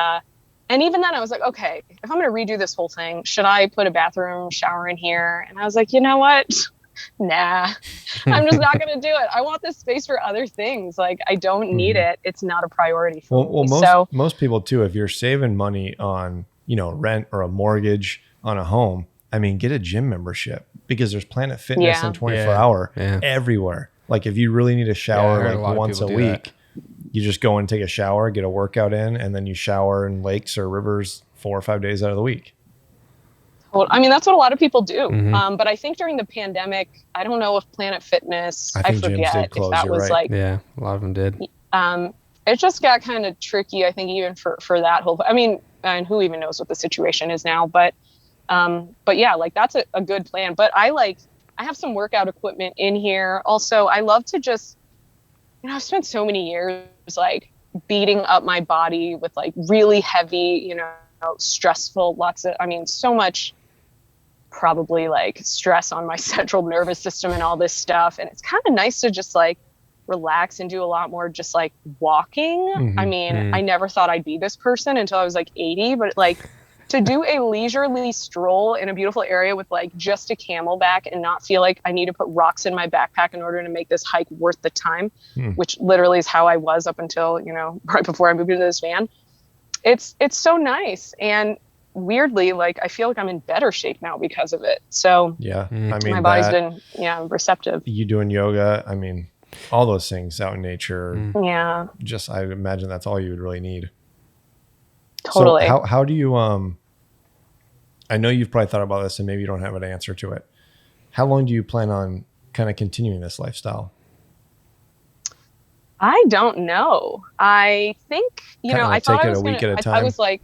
even then I was like, okay, if I'm going to redo this whole thing, should I put a bathroom shower in here? And I was like, you know what? Nah, I'm just not going to do it. I want this space for other things. Like I don't need it. It's not a priority for me. Well, most people too, if you're saving money on, rent or a mortgage on a home, I mean, get a gym membership because there's Planet Fitness and 24 hour everywhere. Like if you really need a shower heard a lot like of once a people do that. week, you just go and take a shower, get a workout in, and then you shower in lakes or rivers 4 or 5 days out of the week. Well, I mean, that's what a lot of people do. Mm-hmm. But I think during the pandemic, I don't know if Planet Fitness, I I think gyms did forget if close, that you're was right. like, Yeah, a lot of them did. it just got kind of tricky, I think, even for that whole, I mean, and who even knows what the situation is now, but yeah, like that's a good plan. But I have some workout equipment in here. Also, I love to just, I've spent so many years like beating up my body with like really heavy, stressful, so much probably like stress on my central nervous system and all this stuff. And it's kind of nice to just like relax and do a lot more just like walking. Mm-hmm. I mean, I never thought I'd be this person until I was like 80, but like to do a leisurely stroll in a beautiful area with like just a camelback and not feel like I need to put rocks in my backpack in order to make this hike worth the time, which literally is how I was up until, right before I moved into this van. It's so nice. And weirdly, like I feel like I'm in better shape now because of it. So yeah, I mean, my body's been receptive. You doing yoga, I mean, all those things out in nature. Yeah, just I imagine that's all you would really need. Totally. So how do you I know you've probably thought about this and maybe you don't have an answer to it. How long do you plan on kind of continuing this lifestyle? I don't know. I think, I thought take I it was a week gonna, at a time. I was like,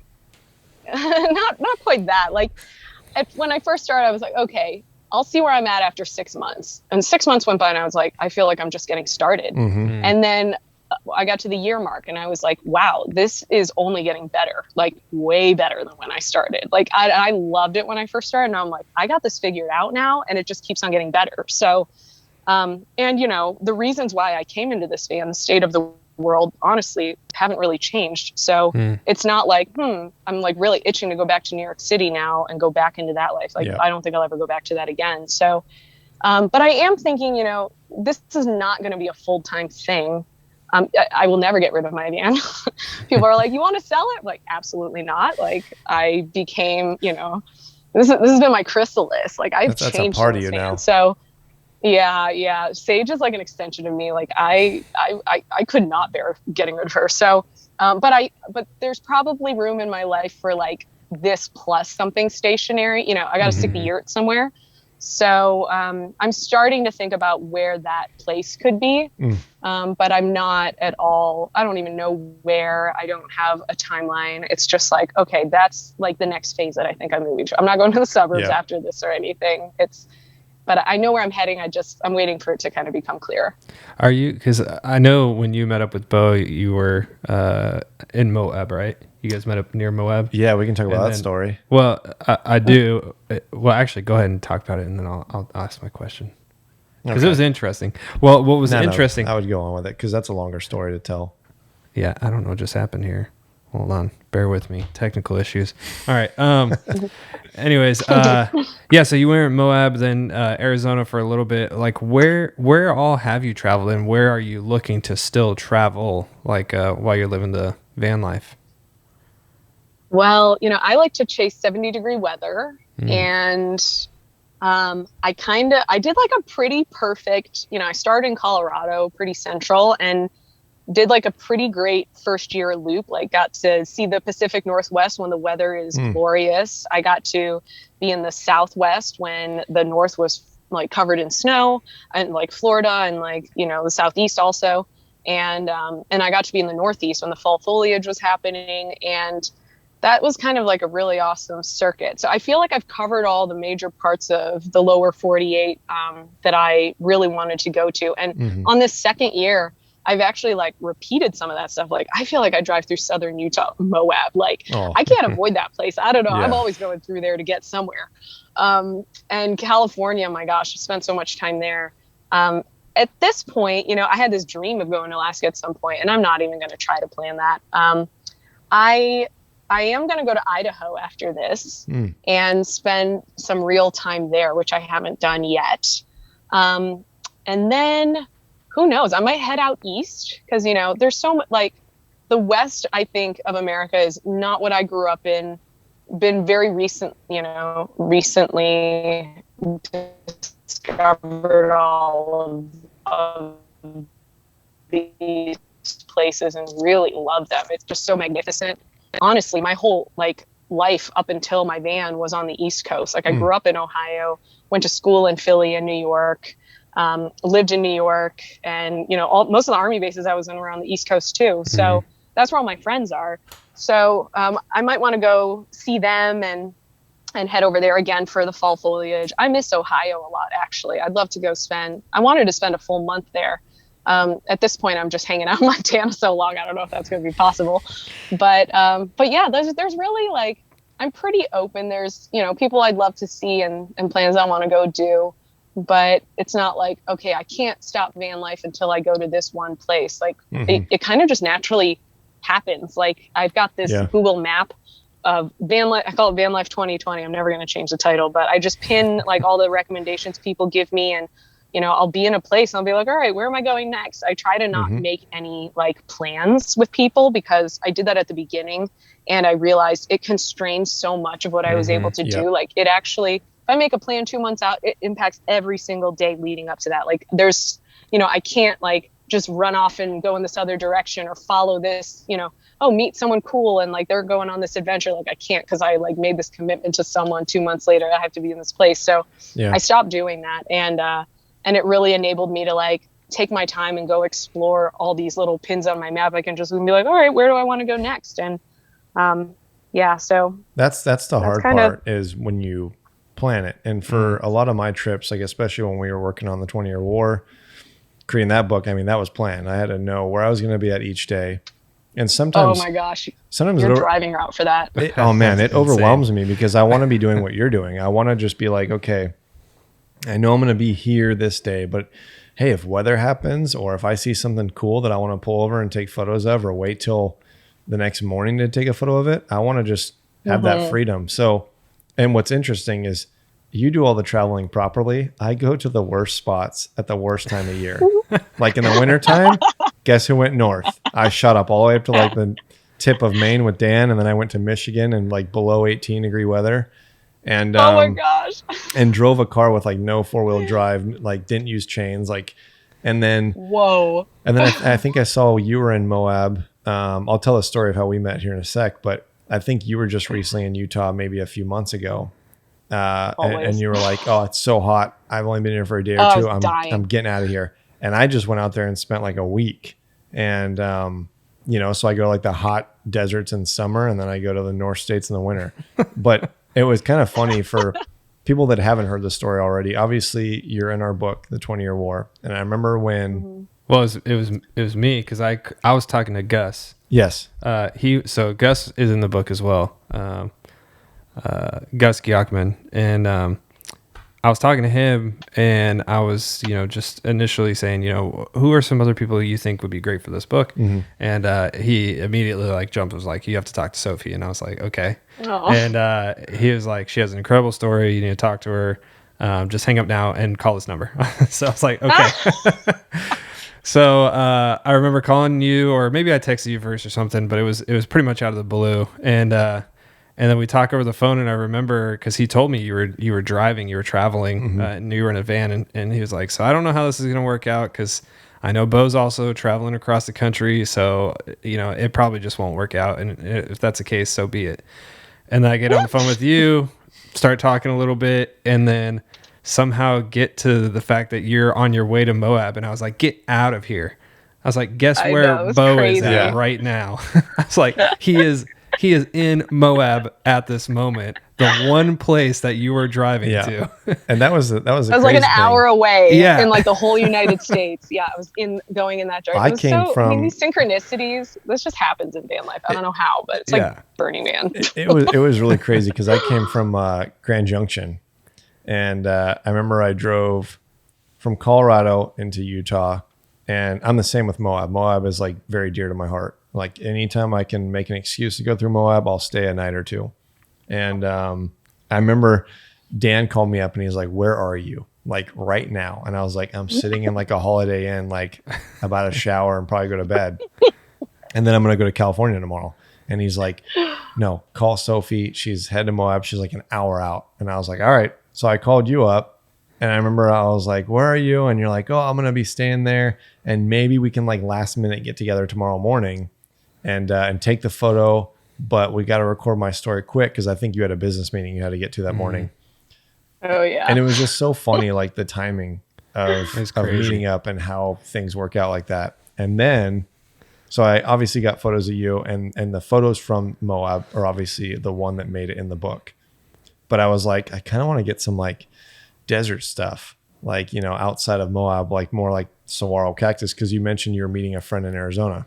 not quite that. Like when I first started, I was like, okay, I'll see where I'm at after 6 months. And 6 months went by and I was like, I feel like I'm just getting started. Mm-hmm. And then I got to the year mark and I was like, wow, this is only getting better, like way better than when I started. Like I loved it when I first started. And I'm like, I got this figured out now and it just keeps on getting better. So, and the reasons why I came into this van, the state of the world, honestly, haven't really changed. So it's not like, I'm like really itching to go back to New York City now and go back into that life. Like, I don't think I'll ever go back to that again. So, but I am thinking, this is not going to be a full-time thing. I will never get rid of my van. People are like, you want to sell it? I'm like, absolutely not. Like I became, this has been my chrysalis. Like I've changed. That's a part of you now. So yeah. Sage is like an extension of me. Like I could not bear getting rid of her. So, but there's probably room in my life for like this plus something stationary. I got to stick the yurt somewhere. So I'm starting to think about where that place could be, but I'm not at all. I don't even know where. I don't have a timeline. It's just like, okay, that's like the next phase that I think I'm moving to. I'm not going to the suburbs after this or anything. But I know where I'm heading. I'm waiting for it to kind of become clear. Are you? Because I know when you met up with Bo, you were in Moab, right? You guys met up near Moab? Yeah, we can talk about that story. Well, I do. Well, actually, go ahead and talk about it, and then I'll ask my question. Because it was interesting. Well, what was interesting? I would go on with it because that's a longer story to tell. Yeah, I don't know what just happened here. Hold on. Bear with me. Technical issues. All right. Anyways, so you were in Moab, then Arizona for a little bit. Like, where all have you traveled, and where are you looking to still travel, like, while you're living the van life? Well, I like to chase 70-degree weather, and I did like a pretty perfect, I started in Colorado, pretty central, and did like a pretty great first year loop, like got to see the Pacific Northwest when the weather is glorious. I got to be in the Southwest when the North was like covered in snow, and like Florida and like, the Southeast also. And I got to be in the Northeast when the fall foliage was happening. And that was kind of like a really awesome circuit. So I feel like I've covered all the major parts of the lower 48 that I really wanted to go to. And on this second year, I've actually like repeated some of that stuff. Like I feel like I drive through southern Utah, Moab. Like I can't avoid that place. I don't know. Yeah. I'm always going through there to get somewhere. And California, my gosh, I spent so much time there. At this point, I had this dream of going to Alaska at some point, and I'm not even going to try to plan that. I am going to go to Idaho after this and spend some real time there, which I haven't done yet. And then who knows? I might head out east because, there's so much, like the West, I think, of America is not what I grew up in. Been very recently discovered all of these places and really love them. It's just so magnificent. Honestly, my whole like life up until my van was on the East Coast. Like I grew up in Ohio, went to school in Philly and New York, lived in New York, and you know, most of the Army bases I was in were on the East Coast too. So that's where all my friends are. So I might want to go see them and head over there again for the fall foliage. I miss Ohio a lot, actually. I'd love to go I wanted to spend a full month there. At this point, I'm just hanging out in Montana so long. I don't know if that's going to be possible, but yeah, there's really like, I'm pretty open. There's, you know, people I'd love to see and plans I want to go do, but it's not like, okay, I can't stop van life until I go to this one place. Like it kind of just naturally happens. Like I've got this Google map of van life. I call it Van Life 2020. I'm never going to change the title, but I just pin like all the recommendations people give me, and you know, I'll be in a place and I'll be like, all right, where am I going next? I try to not make any like plans with people, because I did that at the beginning and I realized it constrains so much of what I was able to do. Like it actually, if I make a plan 2 months out, it impacts every single day leading up to that. Like there's, you know, I can't like just run off and go in this other direction or follow this, you know, oh, meet someone cool and like they're going on this adventure. Like I can't, because I like made this commitment to someone 2 months later, I have to be in this place. So I stopped doing that. And it really enabled me to like take my time and go explore all these little pins on my map. I can just be like, all right, where do I want to go next? And so that's the hard part is when you plan it. And for a lot of my trips, like especially when we were working on the 20-year war, creating that book, I mean, that was planned. I had to know where I was going to be at each day. And sometimes, oh my gosh, sometimes you're driving route for that. Oh man, it overwhelms me because I want to be doing what you're doing. I want to just be like, okay, I know I'm going to be here this day, but hey, if weather happens or if I see something cool that I want to pull over and take photos of, or wait till the next morning to take a photo of it, I want to just have that freedom. So, and what's interesting is you do all the traveling properly. I go to the worst spots at the worst time of year. Like in the wintertime, guess who went north? I shot up all the way up to like the tip of Maine with Dan, and then I went to Michigan and like below 18-degree weather. And oh my gosh. And drove a car with like no 4-wheel drive, like didn't use chains, like, and then whoa. And then I think I saw you were in Moab. I'll tell a story of how we met here in a sec, but I think you were just recently in Utah, maybe a few months ago. And you were like, oh, it's so hot. I've only been here for a day or two. I'm getting out of here. And I just went out there and spent like a week. And, you know, so I go to like the hot deserts in summer, and then I go to the North States in the winter. But it was kind of funny for people that haven't heard the story already. Obviously, you're in our book, The 20-Year War. And I remember when... Well, it was me, because I was talking to Gus. Yes. So Gus is in the book as well. Gus Giachman. And I was talking to him, and I was, you know, just initially saying, you know, who are some other people you think would be great for this book? And he immediately like jumped, was like, you have to talk to Sophie. And I was like, okay. Aww. And he was like, she has an incredible story. You need to talk to her. Just hang up now and call this number. So I was like, okay. So I remember calling you, or maybe I texted you first or something, but it was pretty much out of the blue. And then we talk over the phone, and I remember, because he told me you were driving, you were traveling, and you were in a van, and he was like, so I don't know how this is going to work out, because I know Bo's also traveling across the country, so, you know, it probably just won't work out, and if that's the case, so be it. And then I get on the phone with you, start talking a little bit, and then somehow get to the fact that you're on your way to Moab, and I was like, get out of here. I was like, guess where Bo crazy. Is at right now? I was like, he is in Moab at this moment, the one place that you were driving to. And that was like an hour away in like the whole United States. Yeah, I was going in that direction. I came from... I mean, these synchronicities, this just happens in van life. I don't know how, but it's like Burning Man. It was really crazy, because I came from Grand Junction. And I remember I drove from Colorado into Utah, and I'm the same with Moab. Moab is like very dear to my heart. Like anytime I can make an excuse to go through Moab, I'll stay a night or two. And I remember Dan called me up and he's like, where are you? Like right now. And I was like, I'm sitting in like a Holiday Inn, like about to shower and probably go to bed. And then I'm going to go to California tomorrow. And he's like, no, call Sophie. She's headed to Moab. She's like an hour out. And I was like, all right. So I called you up, and I remember I was like, where are you? And you're like, oh, I'm going to be staying there. And maybe we can like last minute get together tomorrow morning and take the photo. But we got to record my story quick because I think you had a business meeting you had to get to that morning. Oh, yeah. And it was just so funny, like the timing of meeting up and how things work out like that. And then, so I obviously got photos of you, and the photos from Moab are obviously the one that made it in the book. But I was like, I kind of want to get some like desert stuff, like, you know, outside of Moab, like more like saguaro cactus, because you mentioned you were meeting a friend in Arizona.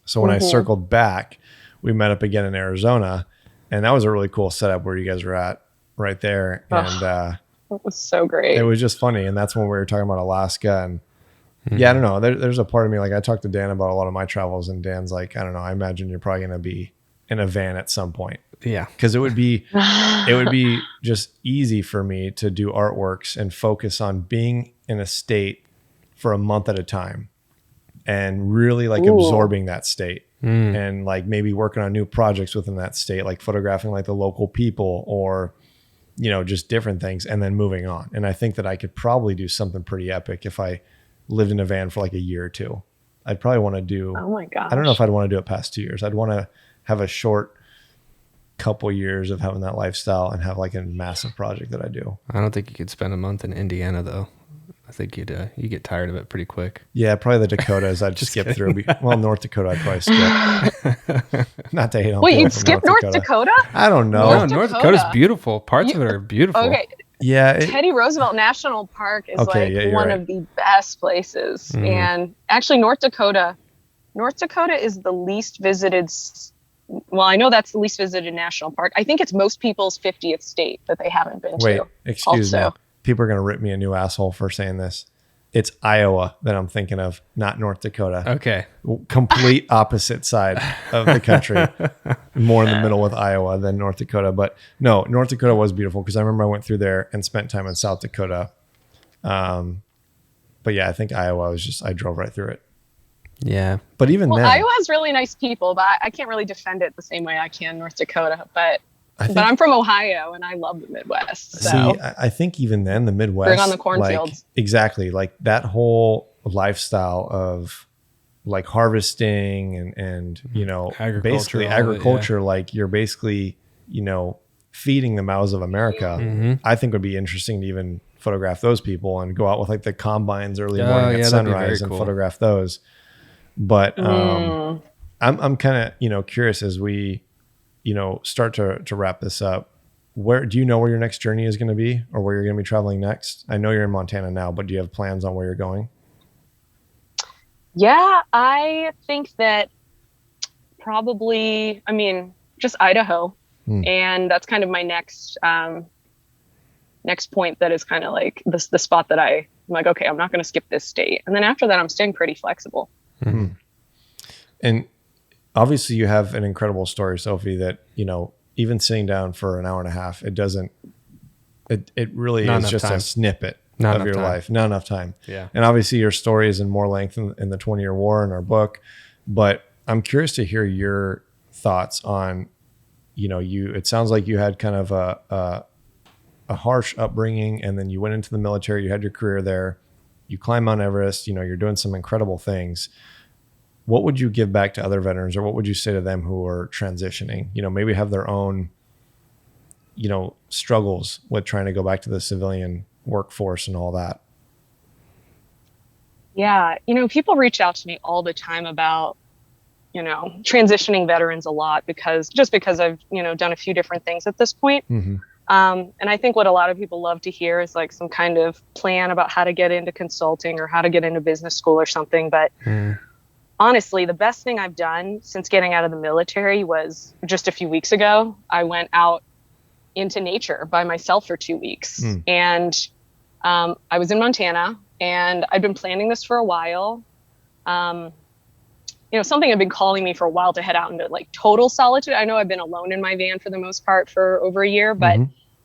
So when I circled back, we met up again in Arizona, and that was a really cool setup where you guys were at right there. And it was so great. It was just funny. And that's when we were talking about Alaska. And yeah, I don't know. There's a part of me, like I talked to Dan about a lot of my travels, and Dan's like, I don't know, I imagine you're probably going to be in a van at some point. Yeah. Because it would be just easy for me to do artworks and focus on being in a state for a month at a time and really like absorbing that state and like maybe working on new projects within that state, like photographing like the local people or, you know, just different things, and then moving on. And I think that I could probably do something pretty epic if I lived in a van for like a year or two. I'd probably want to do, oh my gosh, I don't know if I'd want to do it past 2 years. I'd want to have a short couple years of having that lifestyle and have like a massive project that I do. I don't think you could spend a month in Indiana though. I think you get tired of it pretty quick. Yeah, probably the Dakotas I'd just skip through. Well, North Dakota I'd probably skip. Not to hate on Wait, you'd skip North Dakota? I don't know. North Dakota's beautiful. Parts of it are beautiful. Okay. Yeah. Teddy Roosevelt National Park is one of the best places. And actually North Dakota is the least visited. Well, I know that's the least visited national park. I think it's most people's 50th state that they haven't been to. Wait, excuse me. People are going to rip me a new asshole for saying this. It's Iowa that I'm thinking of, not North Dakota. Okay. Complete opposite side of the country. More in the middle with Iowa than North Dakota. But no, North Dakota was beautiful because I remember I went through there and spent time in South Dakota. But yeah, I think Iowa was I drove right through it. Yeah. But even then, Iowa has really nice people, but I can't really defend it the same way I can North Dakota. But I'm from Ohio and I love the Midwest. So. See, I think even then the Midwest, bring on the cornfields. Exactly. Like that whole lifestyle of like harvesting and you know, basically agriculture, like you're basically, you know, feeding the mouths of America. I think would be interesting to even photograph those people and go out with like the combines early morning at sunrise and photograph those. But I'm kind of, you know, curious as we, you know, start to wrap this up. Where do you know where your next journey is going to be, or where you're going to be traveling next? I know you're in Montana now, but do you have plans on where you're going? Yeah, I think that probably, just Idaho. And that's kind of my next point that is kind of like the spot that I'm like, okay, I'm not going to skip this state. And then after that, I'm staying pretty flexible. And obviously you have an incredible story, Sophie, that, you know, even sitting down for an hour and a half, it really is just a snippet of your life. Not enough time. Yeah. And obviously your story is in more length in the 20-year war in our book, but I'm curious to hear your thoughts on, you know, it sounds like you had kind of a harsh upbringing, and then you went into the military, you had your career there, you climbed Mount Everest, you know, you're doing some incredible things. What would you give back to other veterans, or what would you say to them who are transitioning, you know, maybe have their own, you know, struggles with trying to go back to the civilian workforce and all that? Yeah. You know, people reach out to me all the time about, you know, transitioning veterans a lot because I've, you know, done a few different things at this point. And I think what a lot of people love to hear is like some kind of plan about how to get into consulting or how to get into business school or something. But honestly, the best thing I've done since getting out of the military was just a few weeks ago. I went out into nature by myself for 2 weeks. And I was in Montana, and I'd been planning this for a while. You know, something had been calling me for a while to head out into like total solitude. I know I've been alone in my van for the most part for over a year, but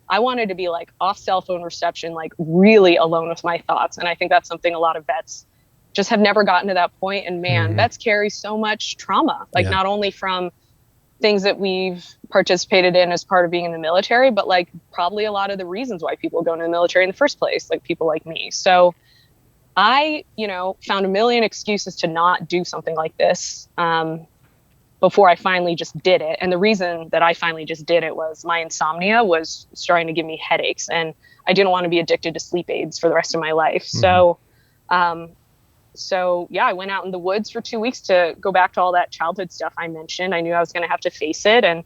I wanted to be like off cell phone reception, like really alone with my thoughts. And I think that's something a lot of vets just have never gotten to that point. And man, vets carry so much trauma, like not only from things that we've participated in as part of being in the military, but like probably a lot of the reasons why people go into the military in the first place, like people like me. So I, found a million excuses to not do something like this before I finally just did it. And the reason that I finally just did it was my insomnia was starting to give me headaches, and I didn't want to be addicted to sleep aids for the rest of my life. Mm-hmm. So yeah, I went out in the woods for 2 weeks to go back to all that childhood stuff I mentioned. I knew I was going to have to face it, and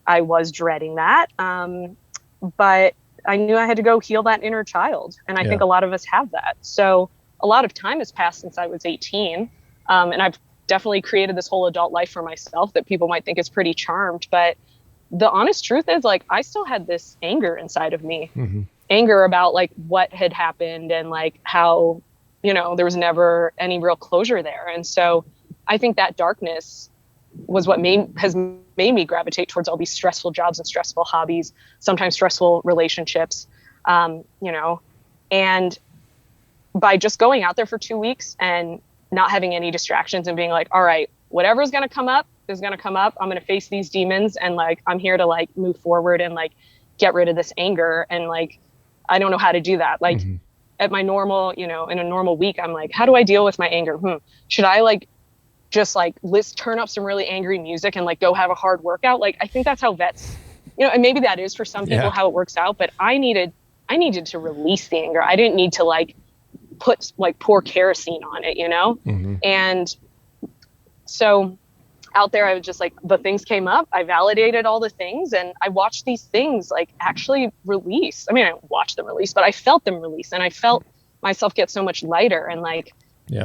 I was dreading that. But I knew I had to go heal that inner child. And I think a lot of us have that. So a lot of time has passed since I was 18. And I've definitely created this whole adult life for myself that people might think is pretty charmed. But the honest truth is, like, I still had this anger inside of me, mm-hmm. anger about like what had happened and like how, there was never any real closure there. And so I think that darkness was what has made me gravitate towards all these stressful jobs and stressful hobbies, sometimes stressful relationships, and by just going out there for 2 weeks and not having any distractions and being like, all right, whatever's going to come up is going to come up. I'm going to face these demons, and like, I'm here to like move forward and like get rid of this anger. And like, I don't know how to do that. Like mm-hmm. at my normal, in a normal week, I'm like, how do I deal with my anger? Should I like just like turn up some really angry music and like go have a hard workout? Like, I think that's how vets, and maybe that is for some people how it works out, but I needed to release the anger. I didn't need to like pour kerosene on it, mm-hmm. And so out there, I was just like, the things came up, I validated all the things, and I watched these things like actually release. I mean, I didn't watch them release, but I felt them release, and I felt myself get so much lighter. And like,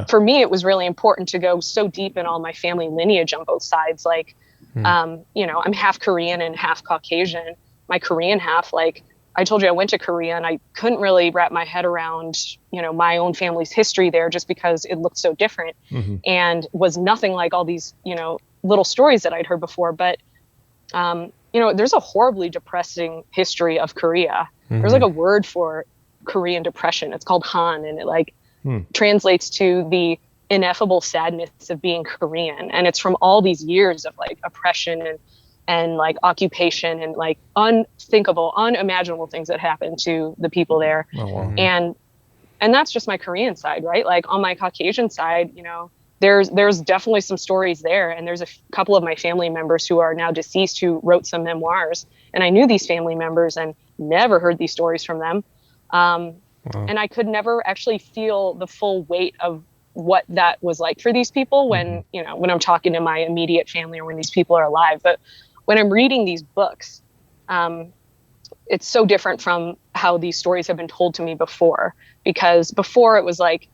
for me, it was really important to go so deep in all my family lineage on both sides. Like, I'm half Korean and half Caucasian. My Korean half, like I told you, I went to Korea and I couldn't really wrap my head around, my own family's history there, just because it looked so different mm-hmm. and was nothing like all these, little stories that I'd heard before. But, there's a horribly depressing history of Korea. Mm-hmm. There's like a word for Korean depression. It's called Han, and it like translates to the ineffable sadness of being Korean. And it's from all these years of like oppression and like occupation and like unthinkable, unimaginable things that happened to the people there. Oh, wow. And that's just my Korean side, right? Like on my Caucasian side, there's definitely some stories there. And there's a couple of my family members who are now deceased who wrote some memoirs. And I knew these family members and never heard these stories from them. Wow. And I could never actually feel the full weight of what that was like for these people when, mm-hmm. When I'm talking to my immediate family or when these people are alive. But when I'm reading these books, it's so different from how these stories have been told to me before. Because before it was like,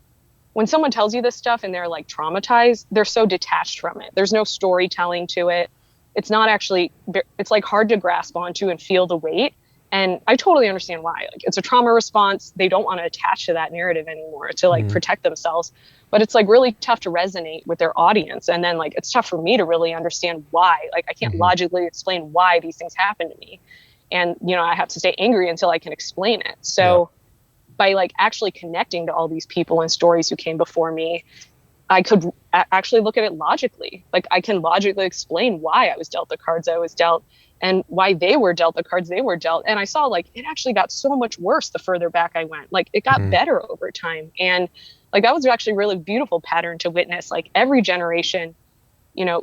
when someone tells you this stuff and they're like traumatized, they're so detached from it. There's no storytelling to it. It's not actually, it's like hard to grasp onto and feel the weight. And I totally understand why. Like, it's a trauma response. They don't want to attach to that narrative anymore to like mm-hmm. protect themselves. But it's like really tough to resonate with their audience. And then like, it's tough for me to really understand why. Like, I can't mm-hmm. logically explain why these things happen to me. And, I have to stay angry until I can explain it. So by like actually connecting to all these people and stories who came before me, I could actually look at it logically. Like, I can logically explain why I was dealt the cards I was dealt and why they were dealt the cards they were dealt. And I saw like it actually got so much worse the further back I went. Like, it got better over time. And like, that was actually a really beautiful pattern to witness. Like, every generation,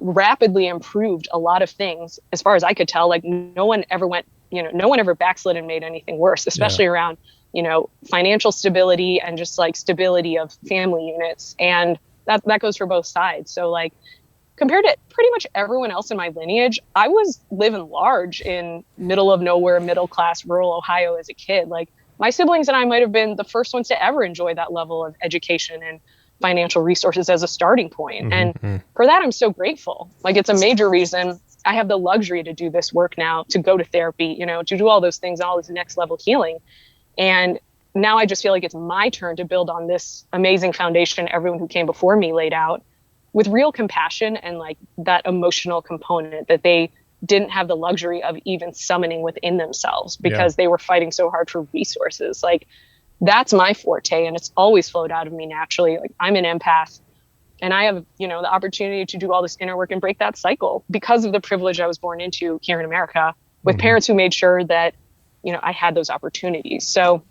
rapidly improved a lot of things as far as I could tell. Like, no one ever backslid and made anything worse, especially around, financial stability and just like stability of family units. And that goes for both sides. So like, compared to pretty much everyone else in my lineage, I was living large in middle of nowhere, middle class, rural Ohio as a kid. Like, my siblings and I might have been the first ones to ever enjoy that level of education and financial resources as a starting point. Mm-hmm. And for that, I'm so grateful. Like, it's a major reason I have the luxury to do this work now, to go to therapy, to do all those things, all this next level healing. And now I just feel like it's my turn to build on this amazing foundation everyone who came before me laid out, with real compassion and like that emotional component that they didn't have the luxury of even summoning within themselves because they were fighting so hard for resources. Like, that's my forte, and it's always flowed out of me naturally. Like, I'm an empath. And I have, the opportunity to do all this inner work and break that cycle because of the privilege I was born into here in America with parents who made sure that, I had those opportunities. So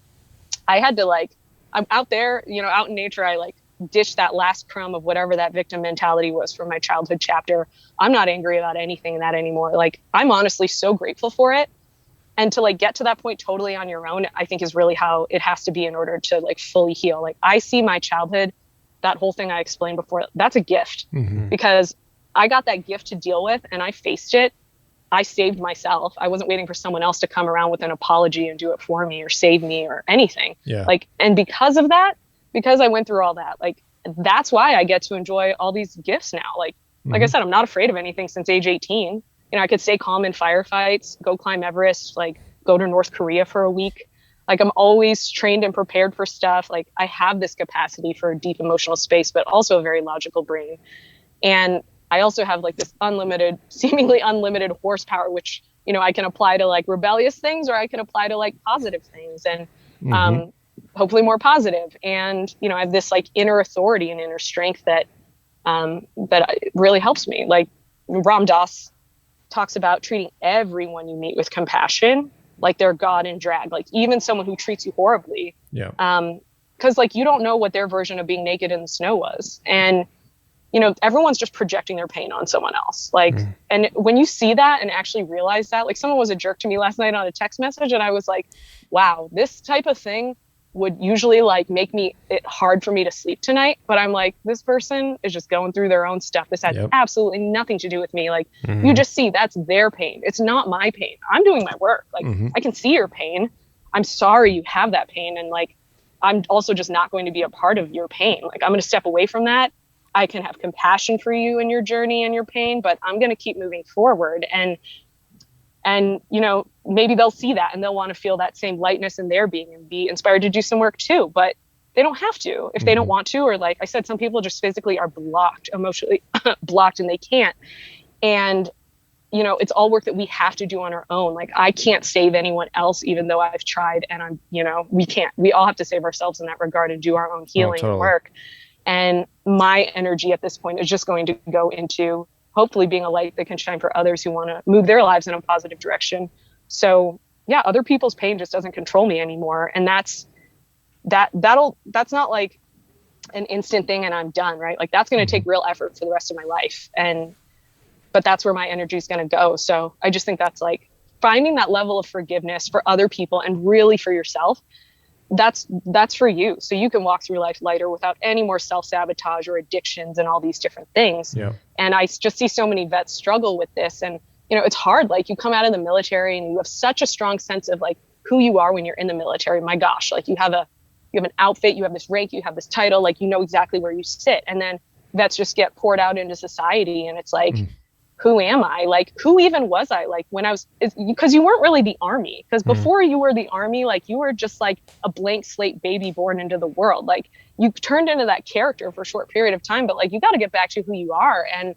I had to I'm out there, out in nature, I dish that last crumb of whatever that victim mentality was from my childhood chapter. I'm not angry about anything in that anymore. I'm honestly so grateful for it. And to get to that point totally on your own, I think is really how it has to be in order to fully heal. I see my childhood, that whole thing I explained before, that's a gift because I got that gift to deal with and I faced it. I saved myself. I wasn't waiting for someone else to come around with an apology and do it for me or save me or anything. Yeah. And because of that, because I went through all that, that's why I get to enjoy all these gifts now. Like I said, I'm not afraid of anything since age 18. I could stay calm in firefights, go climb Everest, go to North Korea for a week. I'm always trained and prepared for stuff. I have this capacity for a deep emotional space, but also a very logical brain. And I also have this unlimited, seemingly unlimited horsepower, which, I can apply to rebellious things or I can apply to positive things and hopefully more positive. And, I have this inner authority and inner strength that really helps me. Ram Dass talks about treating everyone you meet with compassion, like they're God in drag, even someone who treats you horribly. Yeah. Because you don't know what their version of being naked in the snow was. And, everyone's just projecting their pain on someone else. And when you see that and actually realize that, someone was a jerk to me last night on a text message and I was like, wow, this type of thing would usually make it hard for me to sleep tonight. But I'm this person is just going through their own stuff. This has absolutely nothing to do with me. You just see that's their pain. It's not my pain. I'm doing my work. I can see your pain. I'm sorry you have that pain. And I'm also just not going to be a part of your pain. I'm going to step away from that. I can have compassion for you and your journey and your pain, but I'm going to keep moving forward. And maybe they'll see that and they'll want to feel that same lightness in their being and be inspired to do some work too, but they don't have to if they don't want to. Or I said, some people just physically are blocked, emotionally blocked, and they can't. And, it's all work that we have to do on our own. I can't save anyone else, even though I've tried, and we can't. We all have to save ourselves in that regard and do our own healing and work. And my energy at this point is just going to go into hopefully being a light that can shine for others who want to move their lives in a positive direction. So yeah, other people's pain just doesn't control me anymore. And that's not an instant thing and I'm done, right? That's going to take real effort for the rest of my life. But that's where my energy is going to go. So I just think that's finding that level of forgiveness for other people and really for yourself. That's for you. So you can walk through life lighter without any more self-sabotage or addictions and all these different things. Yeah. And I just see so many vets struggle with this. And, it's hard. You come out of the military and you have such a strong sense of who you are when you're in the military. My gosh, you have an outfit, you have this rank, you have this title, you know exactly where you sit. And then vets just get poured out into society. And it's who am I? Who even was I? When I was, because you weren't really the army. Because before you were the army, you were just a blank slate baby born into the world. You turned into that character for a short period of time, but you got to get back to who you are. And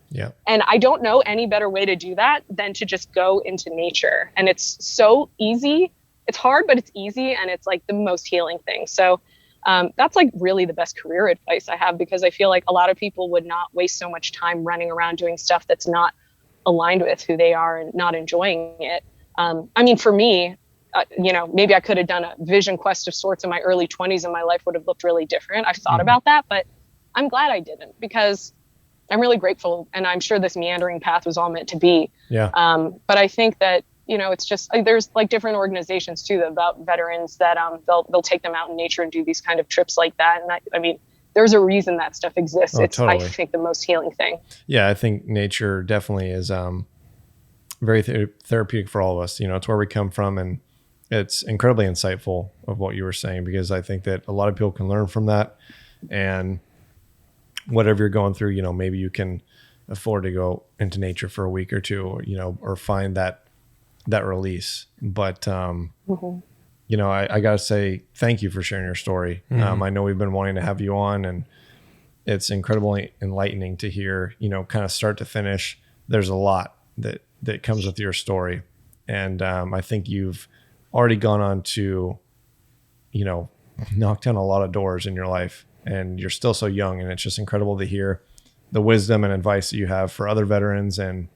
I don't know any better way to do that than to just go into nature. And it's so easy. It's hard, but it's easy. And it's the most healing thing. So that's really the best career advice I have, because I feel a lot of people would not waste so much time running around doing stuff that's not aligned with who they are and not enjoying it. For me, maybe I could have done a vision quest of sorts in my early 20s and my life would have looked really different. I've thought about that, but I'm glad I didn't, because I'm really grateful. And I'm sure this meandering path was all meant to be. Yeah. But I think that, it's just, there's different organizations too about veterans that they'll take them out in nature and do these kind of trips like that. And there's a reason that stuff exists. It's, totally. I think, the most healing thing. Yeah, I think nature definitely is very therapeutic for all of us. It's where we come from, and it's incredibly insightful of what you were saying, because I think that a lot of people can learn from that. And whatever you're going through, maybe you can afford to go into nature for a week or two, or, or find that release. But I got to say thank you for sharing your story. I know we've been wanting to have you on, and it's incredibly enlightening to hear, kind of start to finish. There's a lot that comes with your story. And I think you've already gone on to, knock down a lot of doors in your life, and you're still so young, and it's just incredible to hear the wisdom and advice that you have for other veterans, and,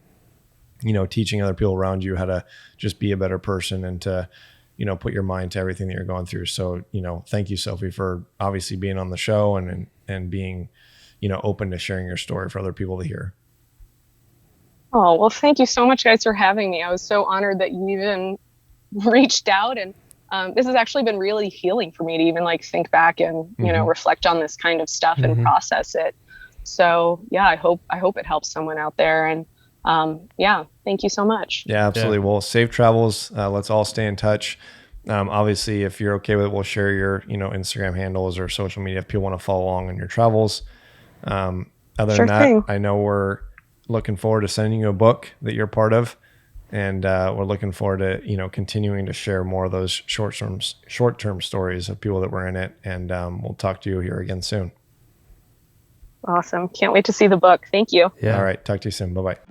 you know, teaching other people around you how to just be a better person and to, you know, put your mind to everything that you're going through. So, you know, thank you, Sophie, for obviously being on the show and being, you know, open to sharing your story for other people to hear. Oh, well, thank you so much, guys, for having me. I was so honored that you even reached out, and this has actually been really healing for me to even like think back and, you know, reflect on this kind of stuff and process it. So yeah, I hope it helps someone out there. And yeah, thank you so much. Yeah, absolutely. Yeah. Well, safe travels. Let's all stay in touch. Obviously, if you're okay with it, we'll share your, you know, Instagram handles or social media if people want to follow along on your travels. Other than that, I know we're looking forward to sending you a book that you're part of. And we're looking forward to, you know, continuing to share more of those short-term stories of people that were in it. And we'll talk to you here again soon. Awesome. Can't wait to see the book. Thank you. Yeah. All right. Talk to you soon. Bye-bye.